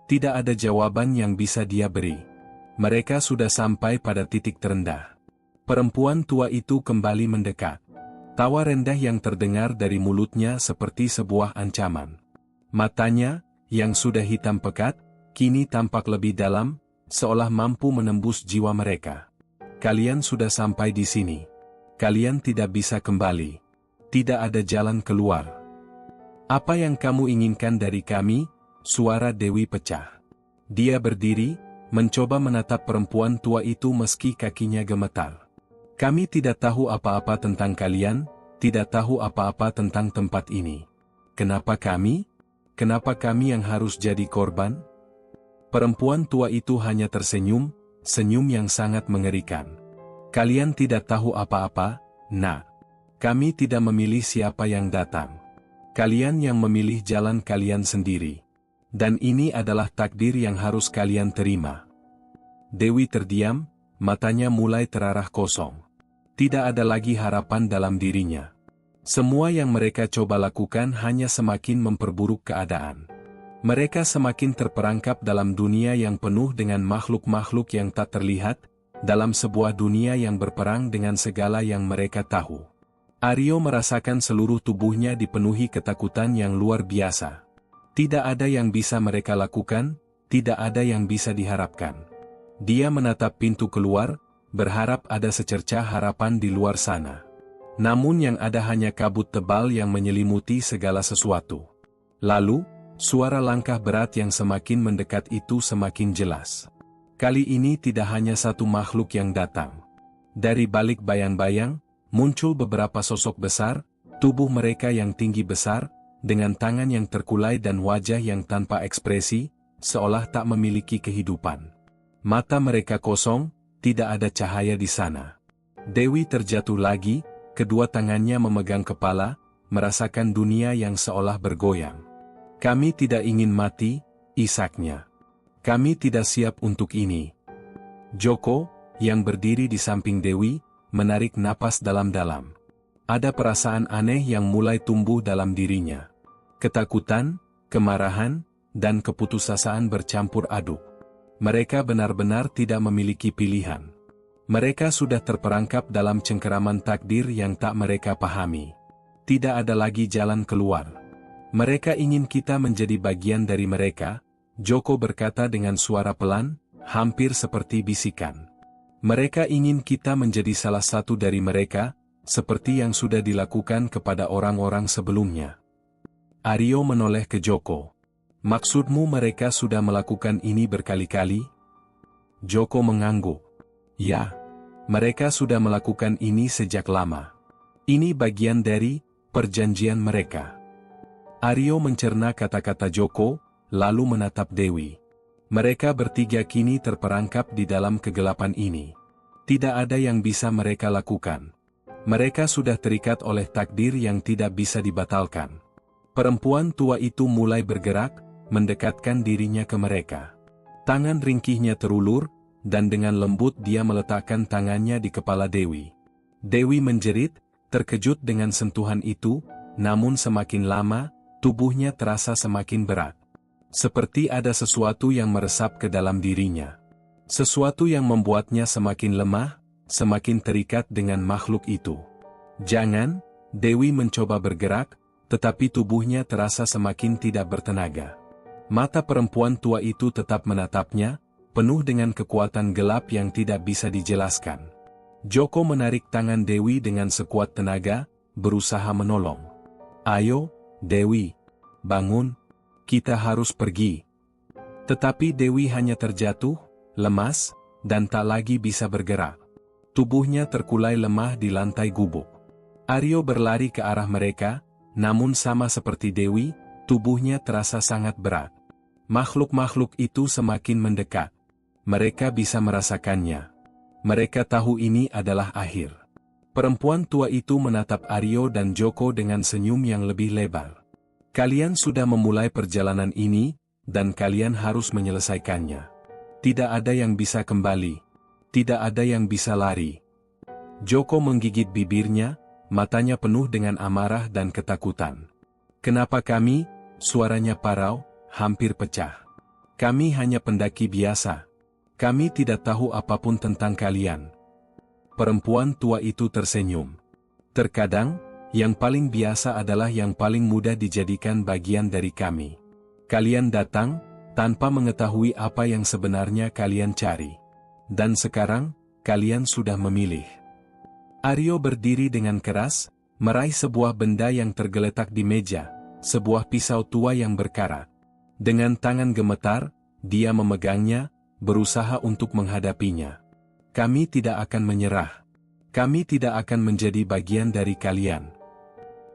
Tidak ada jawaban yang bisa dia beri. Mereka sudah sampai pada titik terendah. Perempuan tua itu kembali mendekat. Tawa rendah yang terdengar dari mulutnya seperti sebuah ancaman. Matanya, yang sudah hitam pekat, kini tampak lebih dalam, seolah mampu menembus jiwa mereka. Kalian sudah sampai di sini. Kalian tidak bisa kembali. Tidak ada jalan keluar. Apa yang kamu inginkan dari kami? Suara Dewi pecah. Dia berdiri, mencoba menatap perempuan tua itu meski kakinya gemetar. Kami tidak tahu apa-apa tentang kalian, tidak tahu apa-apa tentang tempat ini. Kenapa kami? Kenapa kami yang harus jadi korban? Perempuan tua itu hanya tersenyum, senyum yang sangat mengerikan. Kalian tidak tahu apa-apa, Nak. Kami tidak memilih siapa yang datang. Kalian yang memilih jalan kalian sendiri. Dan ini adalah takdir yang harus kalian terima. Dewi terdiam, matanya mulai terarah kosong. Tidak ada lagi harapan dalam dirinya. Semua yang mereka coba lakukan hanya semakin memperburuk keadaan. Mereka semakin terperangkap dalam dunia yang penuh dengan makhluk-makhluk yang tak terlihat, dalam sebuah dunia yang berperang dengan segala yang mereka tahu. Aryo merasakan seluruh tubuhnya dipenuhi ketakutan yang luar biasa. Tidak ada yang bisa mereka lakukan, tidak ada yang bisa diharapkan. Dia menatap pintu keluar, berharap ada secercah harapan di luar sana. Namun yang ada hanya kabut tebal yang menyelimuti segala sesuatu. Lalu, suara langkah berat yang semakin mendekat itu semakin jelas. Kali ini tidak hanya satu makhluk yang datang. Dari balik bayang-bayang, muncul beberapa sosok besar, tubuh mereka yang tinggi besar, dengan tangan yang terkulai dan wajah yang tanpa ekspresi, seolah tak memiliki kehidupan. Mata mereka kosong, tidak ada cahaya di sana. Dewi terjatuh lagi, kedua tangannya memegang kepala, merasakan dunia yang seolah bergoyang. Kami tidak ingin mati, isaknya. Kami tidak siap untuk ini. Joko, yang berdiri di samping Dewi, menarik napas dalam-dalam. Ada perasaan aneh yang mulai tumbuh dalam dirinya. Ketakutan, kemarahan, dan keputusasaan bercampur aduk. Mereka benar-benar tidak memiliki pilihan. Mereka sudah terperangkap dalam cengkeraman takdir yang tak mereka pahami. Tidak ada lagi jalan keluar. Mereka ingin kita menjadi bagian dari mereka, Joko berkata dengan suara pelan, hampir seperti bisikan. Mereka ingin kita menjadi salah satu dari mereka, seperti yang sudah dilakukan kepada orang-orang sebelumnya. Aryo menoleh ke Joko. Maksudmu mereka sudah melakukan ini berkali-kali? Joko mengangguk. Ya, mereka sudah melakukan ini sejak lama. Ini bagian dari perjanjian mereka. Aryo mencerna kata-kata Joko, lalu menatap Dewi. Mereka bertiga kini terperangkap di dalam kegelapan ini. Tidak ada yang bisa mereka lakukan. Mereka sudah terikat oleh takdir yang tidak bisa dibatalkan. Perempuan tua itu mulai bergerak, mendekatkan dirinya ke mereka. Tangan ringkihnya terulur, dan dengan lembut dia meletakkan tangannya di kepala Dewi. Dewi menjerit, terkejut dengan sentuhan itu, namun semakin lama, tubuhnya terasa semakin berat. Seperti ada sesuatu yang meresap ke dalam dirinya. Sesuatu yang membuatnya semakin lemah, semakin terikat dengan makhluk itu. Jangan, Dewi mencoba bergerak, tetapi tubuhnya terasa semakin tidak bertenaga. Mata perempuan tua itu tetap menatapnya, penuh dengan kekuatan gelap yang tidak bisa dijelaskan. Joko menarik tangan Dewi dengan sekuat tenaga, berusaha menolong. Ayo, Dewi, bangun, kita harus pergi. Tetapi Dewi hanya terjatuh, lemas, dan tak lagi bisa bergerak. Tubuhnya terkulai lemah di lantai gubuk. Aryo berlari ke arah mereka, namun sama seperti Dewi, tubuhnya terasa sangat berat. Makhluk-makhluk itu semakin mendekat. Mereka bisa merasakannya. Mereka tahu ini adalah akhir. Perempuan tua itu menatap Aryo dan Joko dengan senyum yang lebih lebar. Kalian sudah memulai perjalanan ini, dan kalian harus menyelesaikannya. Tidak ada yang bisa kembali. Tidak ada yang bisa lari. Joko menggigit bibirnya, matanya penuh dengan amarah dan ketakutan. Kenapa kami? Suaranya parau, hampir pecah. Kami hanya pendaki biasa. Kami tidak tahu apapun tentang kalian. Perempuan tua itu tersenyum. Terkadang, yang paling biasa adalah yang paling mudah dijadikan bagian dari kami. Kalian datang, tanpa mengetahui apa yang sebenarnya kalian cari. Dan sekarang, kalian sudah memilih. Aryo berdiri dengan keras, meraih sebuah benda yang tergeletak di meja, sebuah pisau tua yang berkarat. Dengan tangan gemetar, dia memegangnya, berusaha untuk menghadapinya. Kami tidak akan menyerah. Kami tidak akan menjadi bagian dari kalian.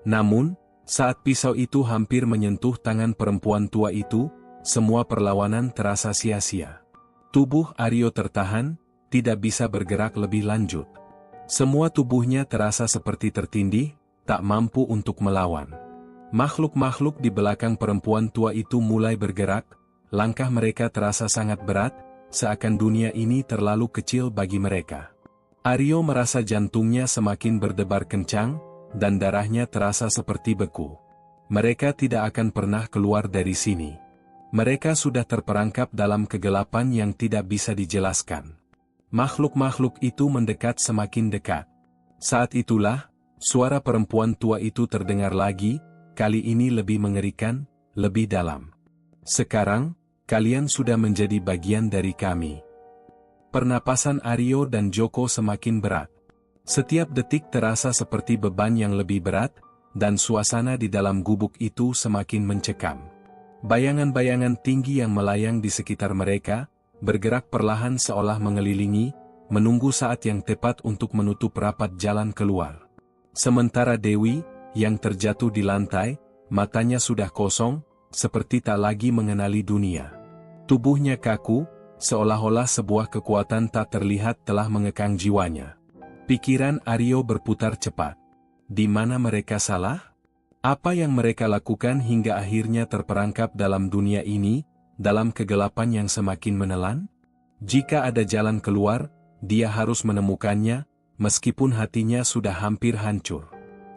Namun, saat pisau itu hampir menyentuh tangan perempuan tua itu, semua perlawanan terasa sia-sia. Tubuh Aryo tertahan, tidak bisa bergerak lebih lanjut. Semua tubuhnya terasa seperti tertindih, tak mampu untuk melawan. Makhluk-makhluk di belakang perempuan tua itu mulai bergerak, langkah mereka terasa sangat berat, seakan dunia ini terlalu kecil bagi mereka. Aryo merasa jantungnya semakin berdebar kencang, dan darahnya terasa seperti beku. Mereka tidak akan pernah keluar dari sini. Mereka sudah terperangkap dalam kegelapan yang tidak bisa dijelaskan. Makhluk-makhluk itu mendekat semakin dekat. Saat itulah, suara perempuan tua itu terdengar lagi, kali ini lebih mengerikan, lebih dalam. Sekarang, kalian sudah menjadi bagian dari kami. Pernapasan Aryo dan Joko semakin berat. Setiap detik terasa seperti beban yang lebih berat, dan suasana di dalam gubuk itu semakin mencekam. Bayangan-bayangan tinggi yang melayang di sekitar mereka, bergerak perlahan seolah mengelilingi, menunggu saat yang tepat untuk menutup rapat jalan keluar. Sementara Dewi, yang terjatuh di lantai, matanya sudah kosong, seperti tak lagi mengenali dunia. Tubuhnya kaku, seolah-olah sebuah kekuatan tak terlihat telah mengekang jiwanya. Pikiran Aryo berputar cepat. Di mana mereka salah? Apa yang mereka lakukan hingga akhirnya terperangkap dalam dunia ini, dalam kegelapan yang semakin menelan? Jika ada jalan keluar, dia harus menemukannya, meskipun hatinya sudah hampir hancur.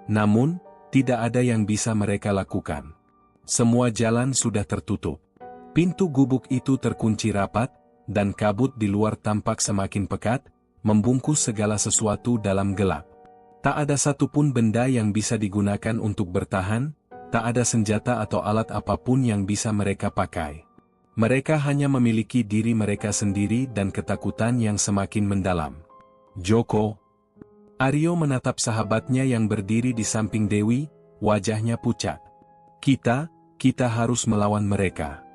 Namun, tidak ada yang bisa mereka lakukan. Semua jalan sudah tertutup. Pintu gubuk itu terkunci rapat, dan kabut di luar tampak semakin pekat, membungkus segala sesuatu dalam gelap. Tak ada satupun benda yang bisa digunakan untuk bertahan, tak ada senjata atau alat apapun yang bisa mereka pakai. Mereka hanya memiliki diri mereka sendiri dan ketakutan yang semakin mendalam. Joko. Aryo menatap sahabatnya yang berdiri di samping Dewi, wajahnya pucat. Kita harus melawan mereka.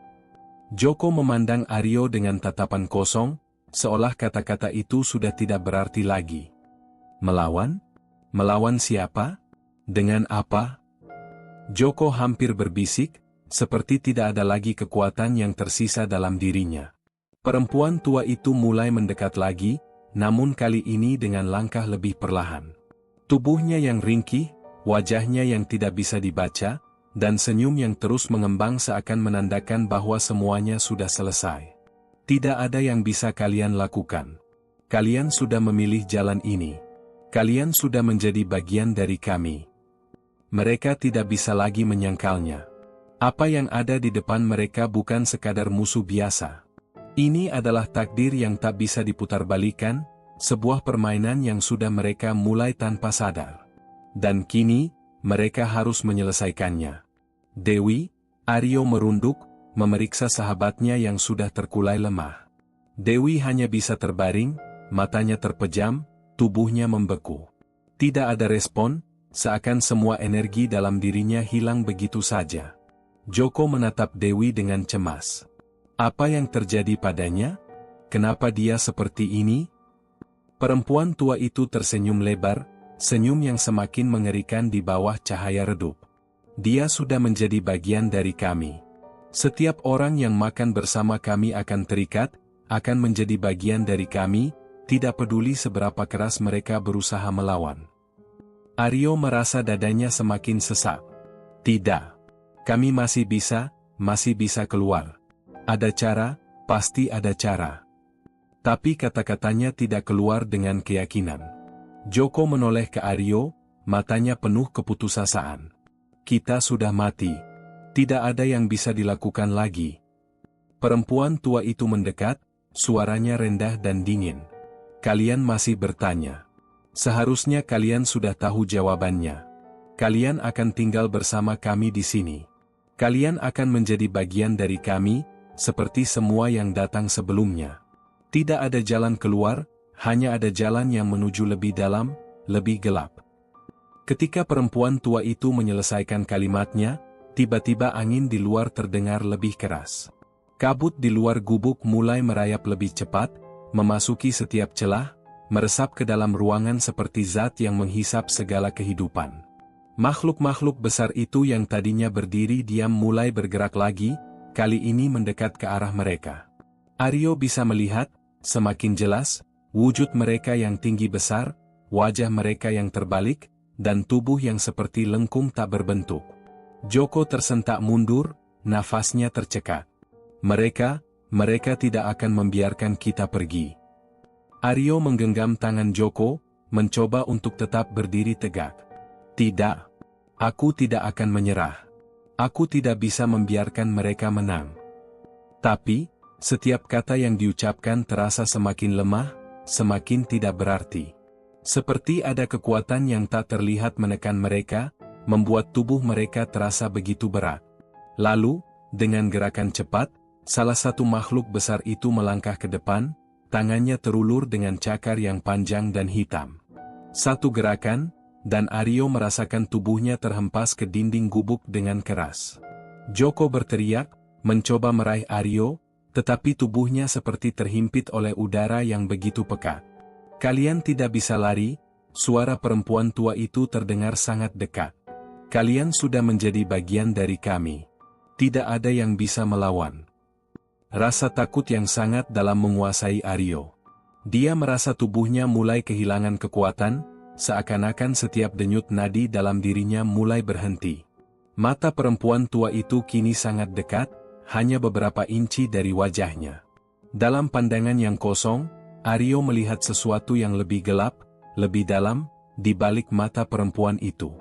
Joko memandang Aryo dengan tatapan kosong, seolah kata-kata itu sudah tidak berarti lagi. Melawan? Melawan siapa? Dengan apa? Joko hampir berbisik, seperti tidak ada lagi kekuatan yang tersisa dalam dirinya. Perempuan tua itu mulai mendekat lagi, namun kali ini dengan langkah lebih perlahan. Tubuhnya yang ringkih, wajahnya yang tidak bisa dibaca, dan senyum yang terus mengembang seakan menandakan bahwa semuanya sudah selesai. Tidak ada yang bisa kalian lakukan. Kalian sudah memilih jalan ini. Kalian sudah menjadi bagian dari kami. Mereka tidak bisa lagi menyangkalnya. Apa yang ada di depan mereka bukan sekadar musuh biasa. Ini adalah takdir yang tak bisa diputarbalikan, sebuah permainan yang sudah mereka mulai tanpa sadar. Dan kini, mereka harus menyelesaikannya. Dewi, Aryo merunduk, memeriksa sahabatnya yang sudah terkulai lemah. Dewi hanya bisa terbaring, matanya terpejam, tubuhnya membeku. Tidak ada respon, seakan semua energi dalam dirinya hilang begitu saja. Joko menatap Dewi dengan cemas. Apa yang terjadi padanya? Kenapa dia seperti ini? Perempuan tua itu tersenyum lebar, senyum yang semakin mengerikan di bawah cahaya redup. Dia sudah menjadi bagian dari kami. Setiap orang yang makan bersama kami akan terikat, akan menjadi bagian dari kami, tidak peduli seberapa keras mereka berusaha melawan. Aryo merasa dadanya semakin sesak. Tidak. Kami masih bisa keluar. Ada cara, pasti ada cara. Tapi kata-katanya tidak keluar dengan keyakinan. Joko menoleh ke Aryo, matanya penuh keputusasaan. Kita sudah mati. Tidak ada yang bisa dilakukan lagi. Perempuan tua itu mendekat, suaranya rendah dan dingin. Kalian masih bertanya. Seharusnya kalian sudah tahu jawabannya. Kalian akan tinggal bersama kami di sini. Kalian akan menjadi bagian dari kami, seperti semua yang datang sebelumnya. Tidak ada jalan keluar, hanya ada jalan yang menuju lebih dalam, lebih gelap. Ketika perempuan tua itu menyelesaikan kalimatnya, tiba-tiba angin di luar terdengar lebih keras. Kabut di luar gubuk mulai merayap lebih cepat, memasuki setiap celah, meresap ke dalam ruangan seperti zat yang menghisap segala kehidupan. Makhluk-makhluk besar itu yang tadinya berdiri diam mulai bergerak lagi, kali ini mendekat ke arah mereka. Aryo bisa melihat, semakin jelas, wujud mereka yang tinggi besar, wajah mereka yang terbalik, dan tubuh yang seperti lengkung tak berbentuk. Joko tersentak mundur, nafasnya tercekat. Mereka tidak akan membiarkan kita pergi. Aryo menggenggam tangan Joko, mencoba untuk tetap berdiri tegak. Tidak. Aku tidak akan menyerah. Aku tidak bisa membiarkan mereka menang. Tapi, setiap kata yang diucapkan terasa semakin lemah, semakin tidak berarti. Seperti ada kekuatan yang tak terlihat menekan mereka, membuat tubuh mereka terasa begitu berat. Lalu, dengan gerakan cepat, salah satu makhluk besar itu melangkah ke depan, tangannya terulur dengan cakar yang panjang dan hitam. Satu gerakan, dan Aryo merasakan tubuhnya terhempas ke dinding gubuk dengan keras. Joko berteriak, mencoba meraih Aryo, tetapi tubuhnya seperti terhimpit oleh udara yang begitu pekat. Kalian tidak bisa lari, suara perempuan tua itu terdengar sangat dekat. Kalian sudah menjadi bagian dari kami. Tidak ada yang bisa melawan. Rasa takut yang sangat dalam menguasai Aryo. Dia merasa tubuhnya mulai kehilangan kekuatan, seakan-akan setiap denyut nadi dalam dirinya mulai berhenti. Mata perempuan tua itu kini sangat dekat, hanya beberapa inci dari wajahnya. Dalam pandangan yang kosong, Aryo melihat sesuatu yang lebih gelap, lebih dalam, di balik mata perempuan itu.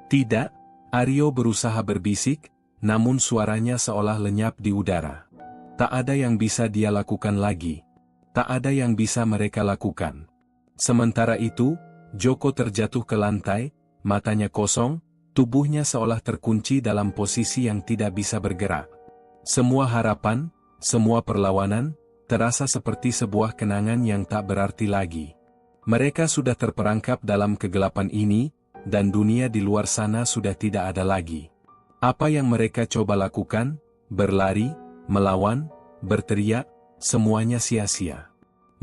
Tidak, Aryo berusaha berbisik, namun suaranya seolah lenyap di udara. Tak ada yang bisa dia lakukan lagi. Tak ada yang bisa mereka lakukan. Sementara itu, Joko terjatuh ke lantai, matanya kosong, tubuhnya seolah terkunci dalam posisi yang tidak bisa bergerak. Semua harapan, semua perlawanan, terasa seperti sebuah kenangan yang tak berarti lagi. Mereka sudah terperangkap dalam kegelapan ini, dan dunia di luar sana sudah tidak ada lagi. Apa yang mereka coba lakukan, berlari, melawan, berteriak, semuanya sia-sia.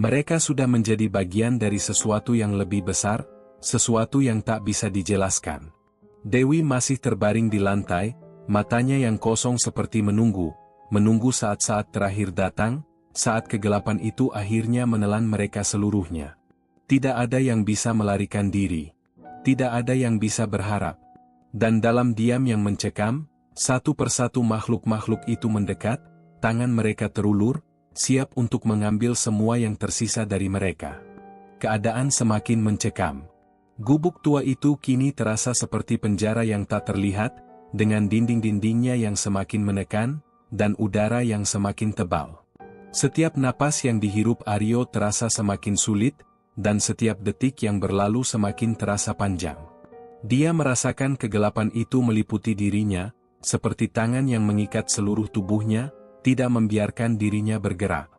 Mereka sudah menjadi bagian dari sesuatu yang lebih besar, sesuatu yang tak bisa dijelaskan. Dewi masih terbaring di lantai, matanya yang kosong seperti menunggu saat-saat terakhir datang, saat kegelapan itu akhirnya menelan mereka seluruhnya. Tidak ada yang bisa melarikan diri. Tidak ada yang bisa berharap. Dan dalam diam yang mencekam, satu persatu makhluk-makhluk itu mendekat, tangan mereka terulur, siap untuk mengambil semua yang tersisa dari mereka. Keadaan semakin mencekam. Gubuk tua itu kini terasa seperti penjara yang tak terlihat, dengan dinding-dindingnya yang semakin menekan, dan udara yang semakin tebal. Setiap napas yang dihirup Aryo terasa semakin sulit, dan setiap detik yang berlalu semakin terasa panjang. Dia merasakan kegelapan itu meliputi dirinya, seperti tangan yang mengikat seluruh tubuhnya, tidak membiarkan dirinya bergerak.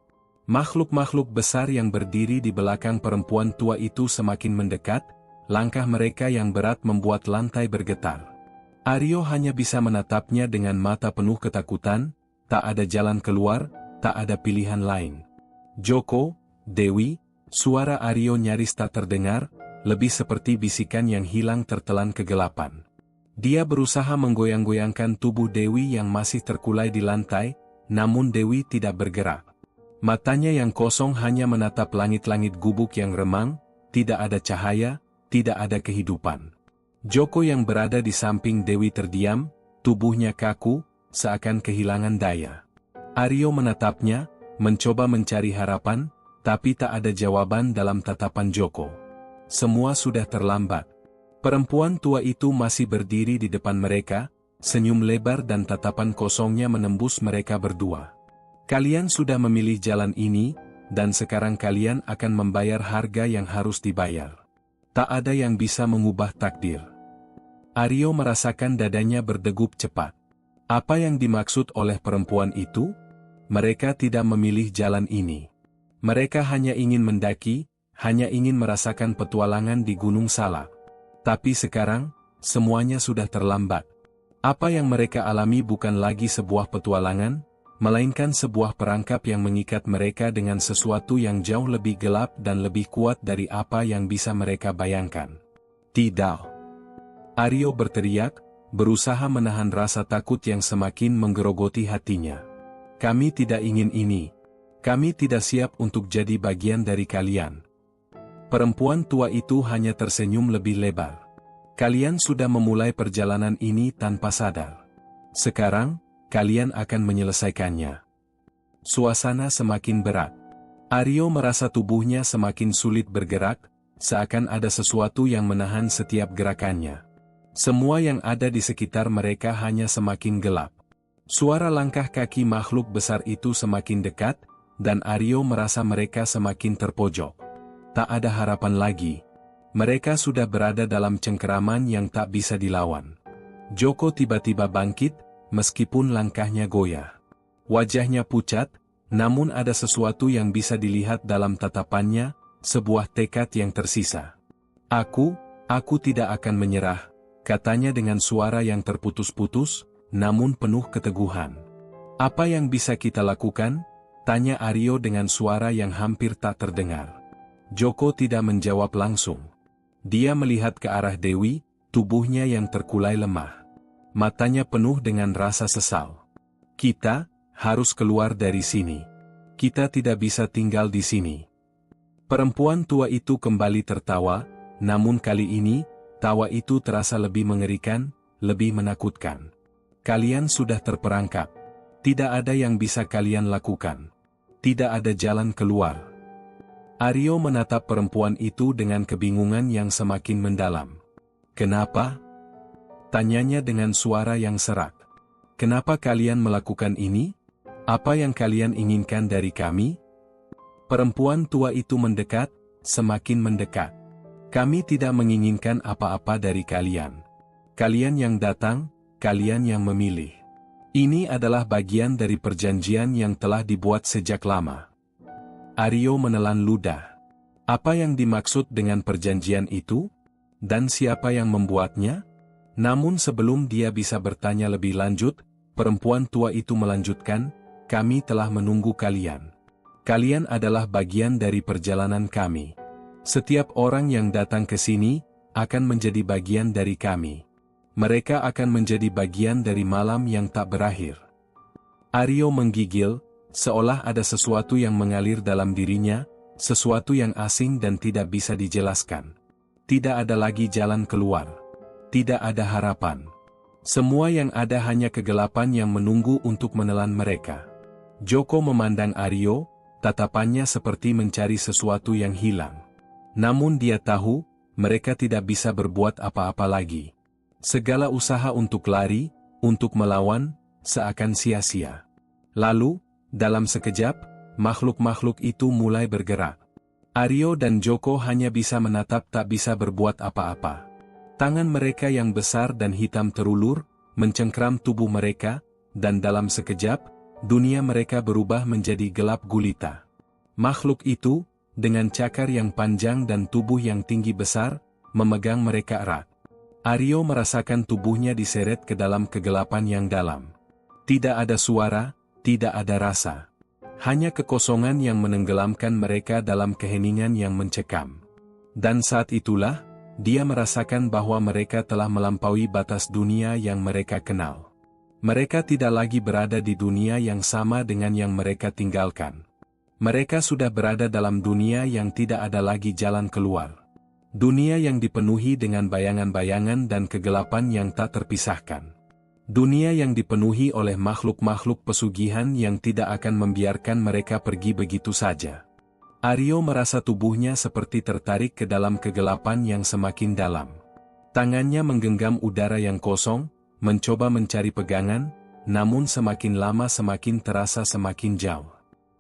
Makhluk-makhluk besar yang berdiri di belakang perempuan tua itu semakin mendekat, langkah mereka yang berat membuat lantai bergetar. Aryo hanya bisa menatapnya dengan mata penuh ketakutan, tak ada jalan keluar, tak ada pilihan lain. Joko, Dewi, suara Aryo nyaris tak terdengar, lebih seperti bisikan yang hilang tertelan kegelapan. Dia berusaha menggoyang-goyangkan tubuh Dewi yang masih terkulai di lantai, namun Dewi tidak bergerak. Matanya yang kosong hanya menatap langit-langit gubuk yang remang, tidak ada cahaya, tidak ada kehidupan. Joko yang berada di samping Dewi terdiam, tubuhnya kaku, seakan kehilangan daya. Aryo menatapnya, mencoba mencari harapan, tapi tak ada jawaban dalam tatapan Joko. Semua sudah terlambat. Perempuan tua itu masih berdiri di depan mereka, senyum lebar dan tatapan kosongnya menembus mereka berdua. Kalian sudah memilih jalan ini, dan sekarang kalian akan membayar harga yang harus dibayar. Tak ada yang bisa mengubah takdir. Aryo merasakan dadanya berdegup cepat. Apa yang dimaksud oleh perempuan itu? Mereka tidak memilih jalan ini. Mereka hanya ingin mendaki, hanya ingin merasakan petualangan di Gunung Salak. Tapi sekarang, semuanya sudah terlambat. Apa yang mereka alami bukan lagi sebuah petualangan, melainkan sebuah perangkap yang mengikat mereka dengan sesuatu yang jauh lebih gelap dan lebih kuat dari apa yang bisa mereka bayangkan. Tidak. Aryo berteriak, berusaha menahan rasa takut yang semakin menggerogoti hatinya. Kami tidak ingin ini. Kami tidak siap untuk jadi bagian dari kalian. Perempuan tua itu hanya tersenyum lebih lebar. Kalian sudah memulai perjalanan ini tanpa sadar. Sekarang, kalian akan menyelesaikannya. Suasana semakin berat. Aryo merasa tubuhnya semakin sulit bergerak, seakan ada sesuatu yang menahan setiap gerakannya. Semua yang ada di sekitar mereka hanya semakin gelap. Suara langkah kaki makhluk besar itu semakin dekat, dan Aryo merasa mereka semakin terpojok. Tak ada harapan lagi. Mereka sudah berada dalam cengkeraman yang tak bisa dilawan. Joko tiba-tiba bangkit, meskipun langkahnya goyah. Wajahnya pucat, namun ada sesuatu yang bisa dilihat dalam tatapannya, sebuah tekad yang tersisa. Aku tidak akan menyerah, katanya dengan suara yang terputus-putus, namun penuh keteguhan. Apa yang bisa kita lakukan? Tanya Aryo dengan suara yang hampir tak terdengar. Joko tidak menjawab langsung. Dia melihat ke arah Dewi, tubuhnya yang terkulai lemah. Matanya penuh dengan rasa sesal. Kita harus keluar dari sini. Kita tidak bisa tinggal di sini. Perempuan tua itu kembali tertawa, namun kali ini, tawa itu terasa lebih mengerikan, lebih menakutkan. Kalian sudah terperangkap. Tidak ada yang bisa kalian lakukan. Tidak ada jalan keluar. Aryo menatap perempuan itu dengan kebingungan yang semakin mendalam. Kenapa? Tanyanya dengan suara yang serak. Kenapa kalian melakukan ini? Apa yang kalian inginkan dari kami? Perempuan tua itu mendekat, semakin mendekat. Kami tidak menginginkan apa-apa dari kalian. Kalian yang datang, kalian yang memilih. Ini adalah bagian dari perjanjian yang telah dibuat sejak lama. Aryo menelan ludah. Apa yang dimaksud dengan perjanjian itu? Dan siapa yang membuatnya? Namun sebelum dia bisa bertanya lebih lanjut, perempuan tua itu melanjutkan, kami telah menunggu kalian. Kalian adalah bagian dari perjalanan kami. Setiap orang yang datang ke sini, akan menjadi bagian dari kami. Mereka akan menjadi bagian dari malam yang tak berakhir. Aryo menggigil, seolah ada sesuatu yang mengalir dalam dirinya, sesuatu yang asing dan tidak bisa dijelaskan. Tidak ada lagi jalan keluar. Tidak ada harapan. Semua yang ada hanya kegelapan yang menunggu untuk menelan mereka. Joko memandang Aryo, tatapannya seperti mencari sesuatu yang hilang. Namun dia tahu, mereka tidak bisa berbuat apa-apa lagi. Segala usaha untuk lari, untuk melawan, seakan sia-sia. Lalu, dalam sekejap, makhluk-makhluk itu mulai bergerak. Aryo dan Joko hanya bisa menatap, tak bisa berbuat apa-apa. Tangan mereka yang besar dan hitam terulur, mencengkram tubuh mereka, dan dalam sekejap, dunia mereka berubah menjadi gelap gulita. Makhluk itu, dengan cakar yang panjang dan tubuh yang tinggi besar, memegang mereka erat. Aryo merasakan tubuhnya diseret ke dalam kegelapan yang dalam. Tidak ada suara, tidak ada rasa. Hanya kekosongan yang menenggelamkan mereka dalam keheningan yang mencekam. Dan saat itulah, dia merasakan bahwa mereka telah melampaui batas dunia yang mereka kenal. Mereka tidak lagi berada di dunia yang sama dengan yang mereka tinggalkan. Mereka sudah berada dalam dunia yang tidak ada lagi jalan keluar. Dunia yang dipenuhi dengan bayangan-bayangan dan kegelapan yang tak terpisahkan. Dunia yang dipenuhi oleh makhluk-makhluk pesugihan yang tidak akan membiarkan mereka pergi begitu saja. Aryo merasa tubuhnya seperti tertarik ke dalam kegelapan yang semakin dalam. Tangannya menggenggam udara yang kosong, mencoba mencari pegangan, namun semakin lama semakin terasa semakin jauh.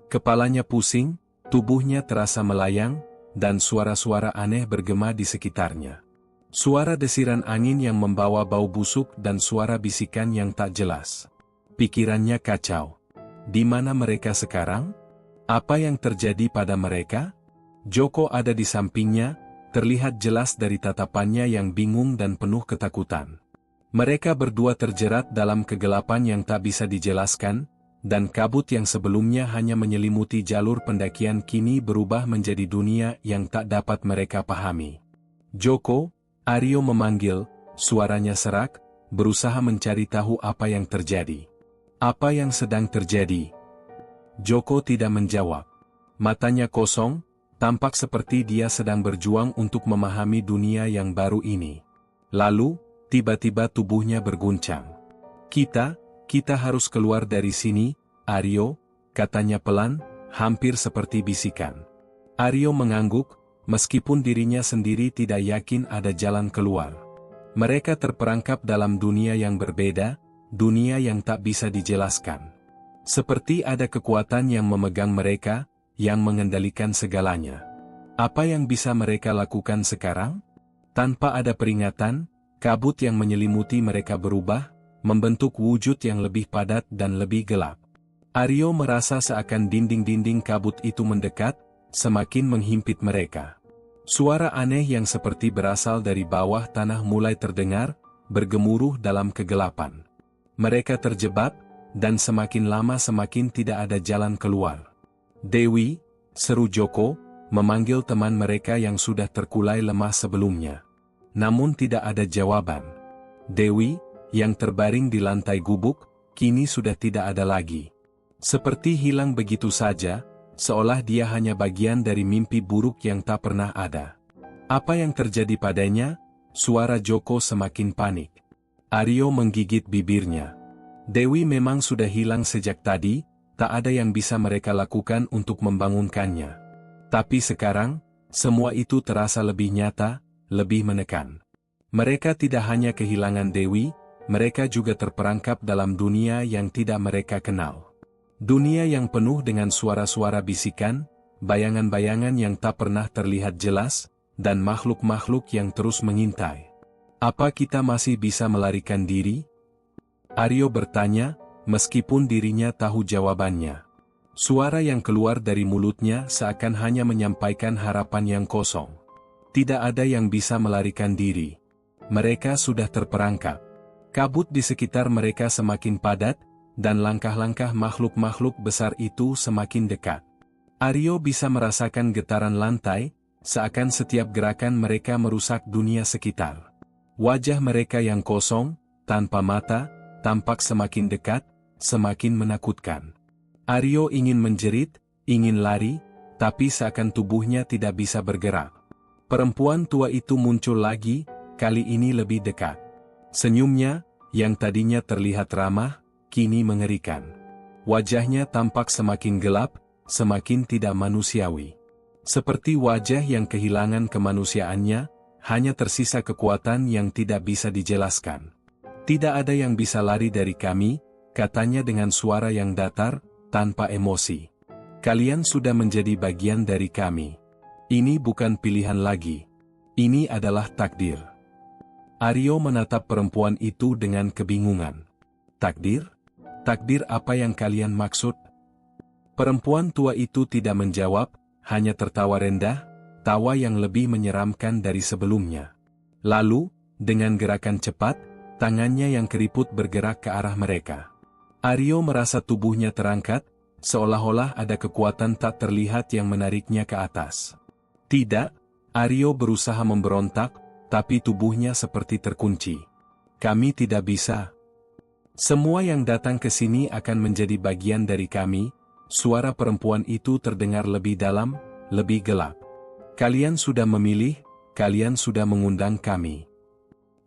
Kepalanya pusing, tubuhnya terasa melayang, dan suara-suara aneh bergema di sekitarnya. Suara desiran angin yang membawa bau busuk dan suara bisikan yang tak jelas. Pikirannya kacau. Di mana mereka sekarang? Apa yang terjadi pada mereka? Joko ada di sampingnya, terlihat jelas dari tatapannya yang bingung dan penuh ketakutan. Mereka berdua terjerat dalam kegelapan yang tak bisa dijelaskan, dan kabut yang sebelumnya hanya menyelimuti jalur pendakian kini berubah menjadi dunia yang tak dapat mereka pahami. Joko, Aryo memanggil, suaranya serak, berusaha mencari tahu apa yang terjadi. Apa yang sedang terjadi? Joko tidak menjawab. Matanya kosong, tampak seperti dia sedang berjuang untuk memahami dunia yang baru ini. Lalu, tiba-tiba tubuhnya berguncang. Kita Kita harus keluar dari sini, Aryo, katanya pelan, hampir seperti bisikan. Aryo mengangguk, meskipun dirinya sendiri tidak yakin ada jalan keluar. Mereka terperangkap dalam dunia yang berbeda, dunia yang tak bisa dijelaskan. Seperti ada kekuatan yang memegang mereka, yang mengendalikan segalanya. Apa yang bisa mereka lakukan sekarang? Tanpa ada peringatan, kabut yang menyelimuti mereka berubah, membentuk wujud yang lebih padat dan lebih gelap. Aryo merasa seakan dinding-dinding kabut itu mendekat, semakin menghimpit mereka. Suara aneh yang seperti berasal dari bawah tanah mulai terdengar, bergemuruh dalam kegelapan. Mereka terjebak, dan semakin lama semakin tidak ada jalan keluar. Dewi, seru Joko, memanggil teman mereka yang sudah terkulai lemah sebelumnya. Namun tidak ada jawaban. Dewi, yang terbaring di lantai gubuk, kini sudah tidak ada lagi. Seperti hilang begitu saja, seolah dia hanya bagian dari mimpi buruk yang tak pernah ada. Apa yang terjadi padanya? Suara Joko semakin panik. Aryo menggigit bibirnya. Dewi memang sudah hilang sejak tadi, tak ada yang bisa mereka lakukan untuk membangunkannya. Tapi sekarang, semua itu terasa lebih nyata, lebih menekan. Mereka tidak hanya kehilangan Dewi, mereka juga terperangkap dalam dunia yang tidak mereka kenal. Dunia yang penuh dengan suara-suara bisikan, bayangan-bayangan yang tak pernah terlihat jelas, dan makhluk-makhluk yang terus mengintai. Apa kita masih bisa melarikan diri? Aryo bertanya, meskipun dirinya tahu jawabannya. Suara yang keluar dari mulutnya seakan hanya menyampaikan harapan yang kosong. Tidak ada yang bisa melarikan diri. Mereka sudah terperangkap. Kabut di sekitar mereka semakin padat, dan langkah-langkah makhluk-makhluk besar itu semakin dekat. Aryo bisa merasakan getaran lantai, seakan setiap gerakan mereka merusak dunia sekitar. Wajah mereka yang kosong, tanpa mata, tampak semakin dekat, semakin menakutkan. Aryo ingin menjerit, ingin lari, tapi seakan tubuhnya tidak bisa bergerak. Perempuan tua itu muncul lagi, kali ini lebih dekat. Senyumnya, yang tadinya terlihat ramah, kini mengerikan. Wajahnya tampak semakin gelap, semakin tidak manusiawi. Seperti wajah yang kehilangan kemanusiaannya, hanya tersisa kekuatan yang tidak bisa dijelaskan. Tidak ada yang bisa lari dari kami, katanya dengan suara yang datar, tanpa emosi. Kalian sudah menjadi bagian dari kami. Ini bukan pilihan lagi. Ini adalah takdir. Aryo menatap perempuan itu dengan kebingungan. Takdir? Takdir apa yang kalian maksud? Perempuan tua itu tidak menjawab, hanya tertawa rendah, tawa yang lebih menyeramkan dari sebelumnya. Lalu, dengan gerakan cepat, tangannya yang keriput bergerak ke arah mereka. Aryo merasa tubuhnya terangkat, seolah-olah ada kekuatan tak terlihat yang menariknya ke atas. Tidak, Aryo berusaha memberontak, tapi tubuhnya seperti terkunci. Kami tidak bisa. Semua yang datang ke sini akan menjadi bagian dari kami. Suara perempuan itu terdengar lebih dalam, lebih gelap. Kalian sudah memilih, kalian sudah mengundang kami.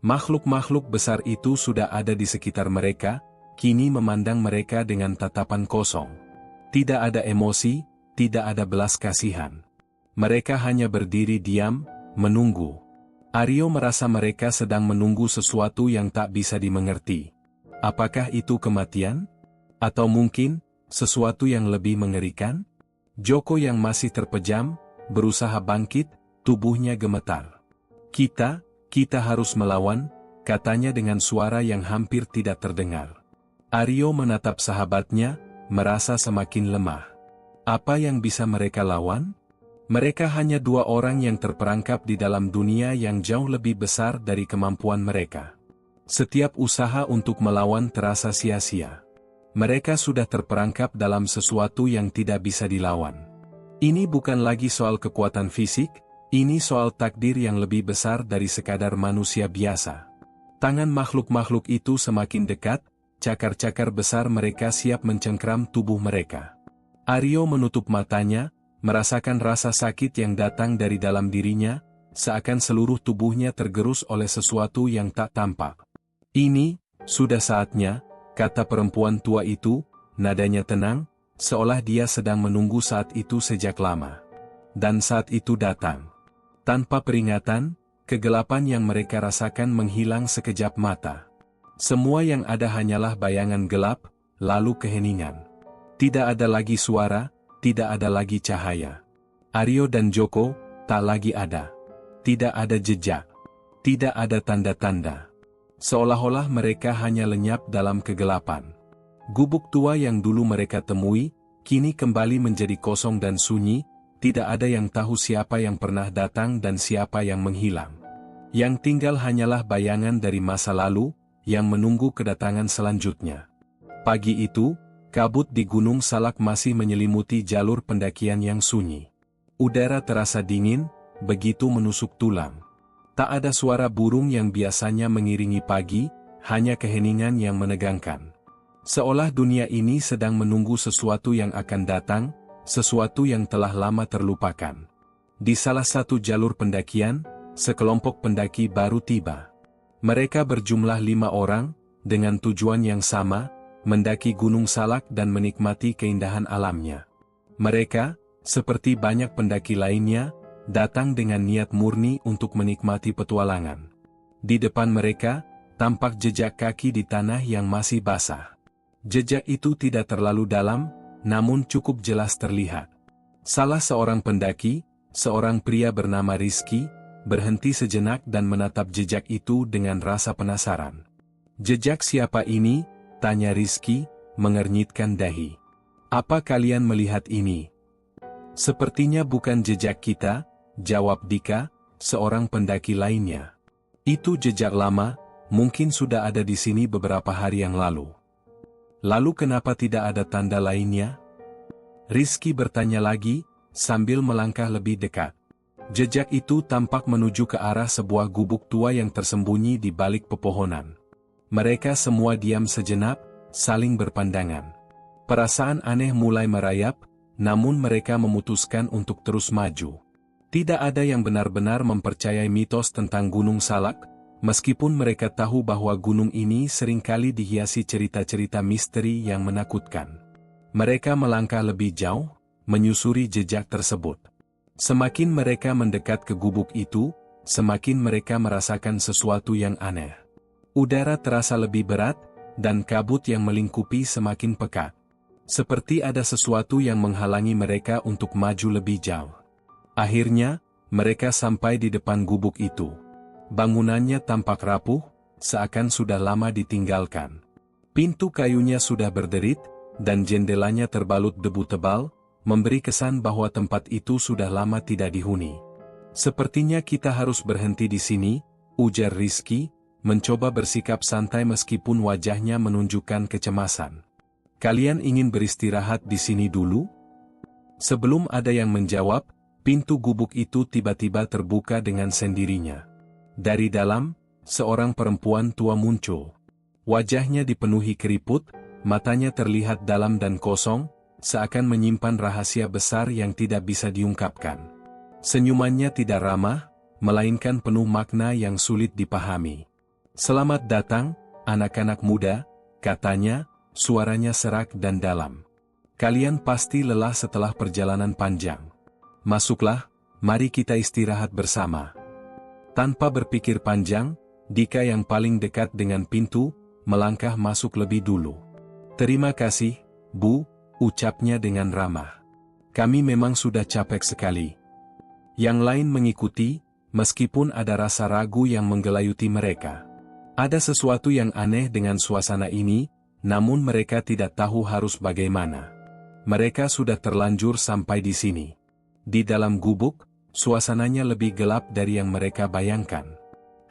Makhluk-makhluk besar itu sudah ada di sekitar mereka, kini memandang mereka dengan tatapan kosong. Tidak ada emosi, tidak ada belas kasihan. Mereka hanya berdiri diam, menunggu. Aryo merasa mereka sedang menunggu sesuatu yang tak bisa dimengerti. Apakah itu kematian? Atau mungkin, sesuatu yang lebih mengerikan? Joko yang masih terpejam, berusaha bangkit, tubuhnya gemetar. Kita harus melawan, katanya dengan suara yang hampir tidak terdengar. Aryo menatap sahabatnya, merasa semakin lemah. Apa yang bisa mereka lawan? Mereka hanya dua orang yang terperangkap di dalam dunia yang jauh lebih besar dari kemampuan mereka. Setiap usaha untuk melawan terasa sia-sia. Mereka sudah terperangkap dalam sesuatu yang tidak bisa dilawan. Ini bukan lagi soal kekuatan fisik, ini soal takdir yang lebih besar dari sekadar manusia biasa. Tangan makhluk-makhluk itu semakin dekat, cakar-cakar besar mereka siap mencengkram tubuh mereka. Aryo menutup matanya, merasakan rasa sakit yang datang dari dalam dirinya, seakan seluruh tubuhnya tergerus oleh sesuatu yang tak tampak. Ini, sudah saatnya, kata perempuan tua itu, nadanya tenang, seolah dia sedang menunggu saat itu sejak lama. Dan saat itu datang. Tanpa peringatan, kegelapan yang mereka rasakan menghilang sekejap mata. Semua yang ada hanyalah bayangan gelap, lalu keheningan. Tidak ada lagi suara, tidak ada lagi cahaya. Aryo dan Joko, tak lagi ada. Tidak ada jejak. Tidak ada tanda-tanda. Seolah-olah mereka hanya lenyap dalam kegelapan. Gubuk tua yang dulu mereka temui, kini kembali menjadi kosong dan sunyi, tidak ada yang tahu siapa yang pernah datang dan siapa yang menghilang. Yang tinggal hanyalah bayangan dari masa lalu, yang menunggu kedatangan selanjutnya. Pagi itu, kabut di Gunung Salak masih menyelimuti jalur pendakian yang sunyi. Udara terasa dingin, begitu menusuk tulang. Tak ada suara burung yang biasanya mengiringi pagi, hanya keheningan yang menegangkan. Seolah dunia ini sedang menunggu sesuatu yang akan datang, sesuatu yang telah lama terlupakan. Di salah satu jalur pendakian, sekelompok pendaki baru tiba. Mereka berjumlah 5 orang, dengan tujuan yang sama, mendaki Gunung Salak dan menikmati keindahan alamnya. Mereka, seperti banyak pendaki lainnya, datang dengan niat murni untuk menikmati petualangan. Di depan mereka, tampak jejak kaki di tanah yang masih basah. Jejak itu tidak terlalu dalam, namun cukup jelas terlihat. Salah seorang pendaki, seorang pria bernama Rizky, berhenti sejenak dan menatap jejak itu dengan rasa penasaran. "Jejak siapa ini?" tanya Rizky, mengernyitkan dahi. "Apa kalian melihat ini?" "Sepertinya bukan jejak kita," jawab Dika, seorang pendaki lainnya. "Itu jejak lama, mungkin sudah ada di sini beberapa hari yang lalu." "Lalu kenapa tidak ada tanda lainnya?" Rizky bertanya lagi, sambil melangkah lebih dekat. Jejak itu tampak menuju ke arah sebuah gubuk tua yang tersembunyi di balik pepohonan. Mereka semua diam sejenak, saling berpandangan. Perasaan aneh mulai merayap, namun mereka memutuskan untuk terus maju. Tidak ada yang benar-benar mempercayai mitos tentang Gunung Salak, meskipun mereka tahu bahwa gunung ini seringkali dihiasi cerita-cerita misteri yang menakutkan. Mereka melangkah lebih jauh, menyusuri jejak tersebut. Semakin mereka mendekat ke gubuk itu, semakin mereka merasakan sesuatu yang aneh. Udara terasa lebih berat, dan kabut yang melingkupi semakin pekat. Seperti ada sesuatu yang menghalangi mereka untuk maju lebih jauh. Akhirnya, mereka sampai di depan gubuk itu. Bangunannya tampak rapuh, seakan sudah lama ditinggalkan. Pintu kayunya sudah berderit, dan jendelanya terbalut debu tebal, memberi kesan bahwa tempat itu sudah lama tidak dihuni. "Sepertinya kita harus berhenti di sini," ujar Rizky, mencoba bersikap santai meskipun wajahnya menunjukkan kecemasan. "Kalian ingin beristirahat di sini dulu?" Sebelum ada yang menjawab, pintu gubuk itu tiba-tiba terbuka dengan sendirinya. Dari dalam, seorang perempuan tua muncul. Wajahnya dipenuhi keriput, matanya terlihat dalam dan kosong, seakan menyimpan rahasia besar yang tidak bisa diungkapkan. Senyumannya tidak ramah, melainkan penuh makna yang sulit dipahami. "Selamat datang, anak-anak muda," katanya, suaranya serak dan dalam. "Kalian pasti lelah setelah perjalanan panjang. Masuklah, mari kita istirahat bersama." Tanpa berpikir panjang, Dika yang paling dekat dengan pintu, melangkah masuk lebih dulu. "Terima kasih, Bu," ucapnya dengan ramah. "Kami memang sudah capek sekali." Yang lain mengikuti, meskipun ada rasa ragu yang menggelayuti mereka. Ada sesuatu yang aneh dengan suasana ini, namun mereka tidak tahu harus bagaimana. Mereka sudah terlanjur sampai di sini. Di dalam gubuk, suasananya lebih gelap dari yang mereka bayangkan.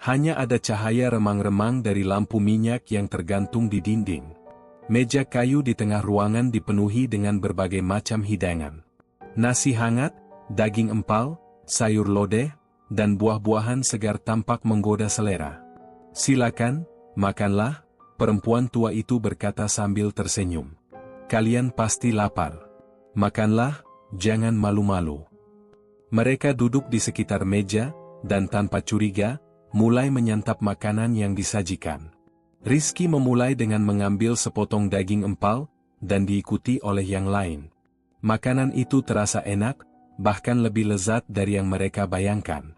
Hanya ada cahaya remang-remang dari lampu minyak yang tergantung di dinding. Meja kayu di tengah ruangan dipenuhi dengan berbagai macam hidangan. Nasi hangat, daging empal, sayur lodeh, dan buah-buahan segar tampak menggoda selera. "Silakan, makanlah," perempuan tua itu berkata sambil tersenyum. "Kalian pasti lapar. Makanlah, jangan malu-malu." Mereka duduk di sekitar meja, dan tanpa curiga, mulai menyantap makanan yang disajikan. Rizky memulai dengan mengambil sepotong daging empal, dan diikuti oleh yang lain. Makanan itu terasa enak, bahkan lebih lezat dari yang mereka bayangkan.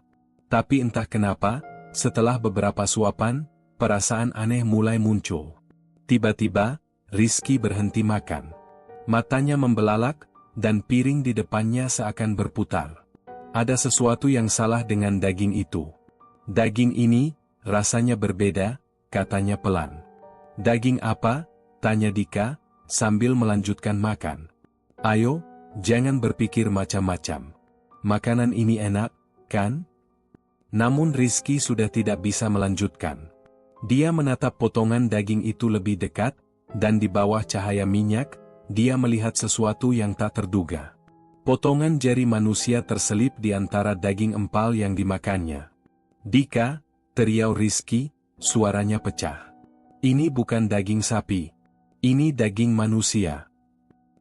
Tapi entah kenapa, setelah beberapa suapan, perasaan aneh mulai muncul. Tiba-tiba, Rizky berhenti makan. Matanya membelalak, dan piring di depannya seakan berputar. Ada sesuatu yang salah dengan daging itu. Daging ini, rasanya berbeda, katanya pelan. Daging apa? Tanya Dika, sambil melanjutkan makan. Ayo, jangan berpikir macam-macam. Makanan ini enak, kan? Namun Rizky sudah tidak bisa melanjutkan. Dia menatap potongan daging itu lebih dekat, dan di bawah cahaya minyak, dia melihat sesuatu yang tak terduga. Potongan jari manusia terselip di antara daging empal yang dimakannya. Dika, teriak Rizky, suaranya pecah. Ini bukan daging sapi. Ini daging manusia.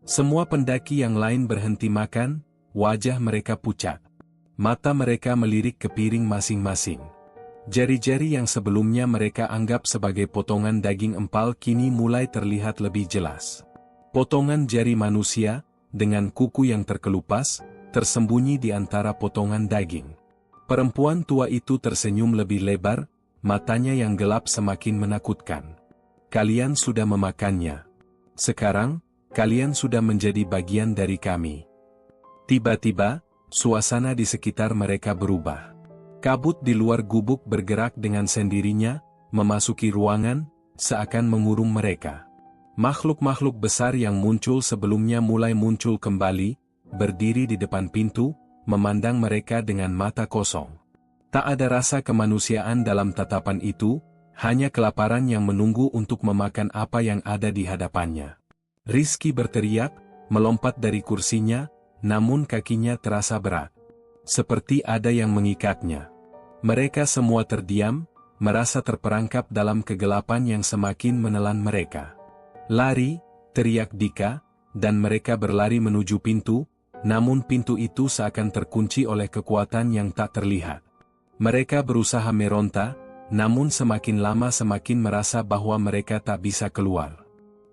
Semua pendaki yang lain berhenti makan, wajah mereka pucat. Mata mereka melirik ke piring masing-masing. Jari-jari yang sebelumnya mereka anggap sebagai potongan daging empal kini mulai terlihat lebih jelas. Potongan jari manusia, dengan kuku yang terkelupas, tersembunyi di antara potongan daging. Perempuan tua itu tersenyum lebih lebar, matanya yang gelap semakin menakutkan. Kalian sudah memakannya. Sekarang, kalian sudah menjadi bagian dari kami. Tiba-tiba, suasana di sekitar mereka berubah. Kabut di luar gubuk bergerak dengan sendirinya, memasuki ruangan, seakan mengurung mereka. Makhluk-makhluk besar yang muncul sebelumnya mulai muncul kembali, berdiri di depan pintu, memandang mereka dengan mata kosong. Tak ada rasa kemanusiaan dalam tatapan itu, hanya kelaparan yang menunggu untuk memakan apa yang ada di hadapannya. Rizky berteriak, melompat dari kursinya, namun kakinya terasa berat. Seperti ada yang mengikatnya. Mereka semua terdiam, merasa terperangkap dalam kegelapan yang semakin menelan mereka. Lari, teriak Dika, dan mereka berlari menuju pintu, namun pintu itu seakan terkunci oleh kekuatan yang tak terlihat. Mereka berusaha meronta, namun semakin lama semakin merasa bahwa mereka tak bisa keluar.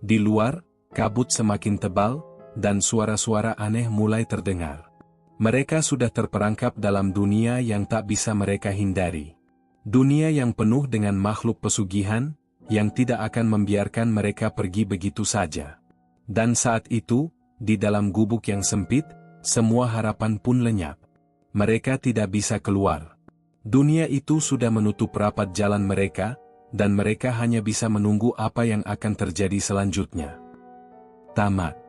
Di luar, kabut semakin tebal, dan suara-suara aneh mulai terdengar. Mereka sudah terperangkap dalam dunia yang tak bisa mereka hindari. Dunia yang penuh dengan makhluk pesugihan, yang tidak akan membiarkan mereka pergi begitu saja. Dan saat itu, di dalam gubuk yang sempit, semua harapan pun lenyap. Mereka tidak bisa keluar. Dunia itu sudah menutup rapat jalan mereka, dan mereka hanya bisa menunggu apa yang akan terjadi selanjutnya. Tamat.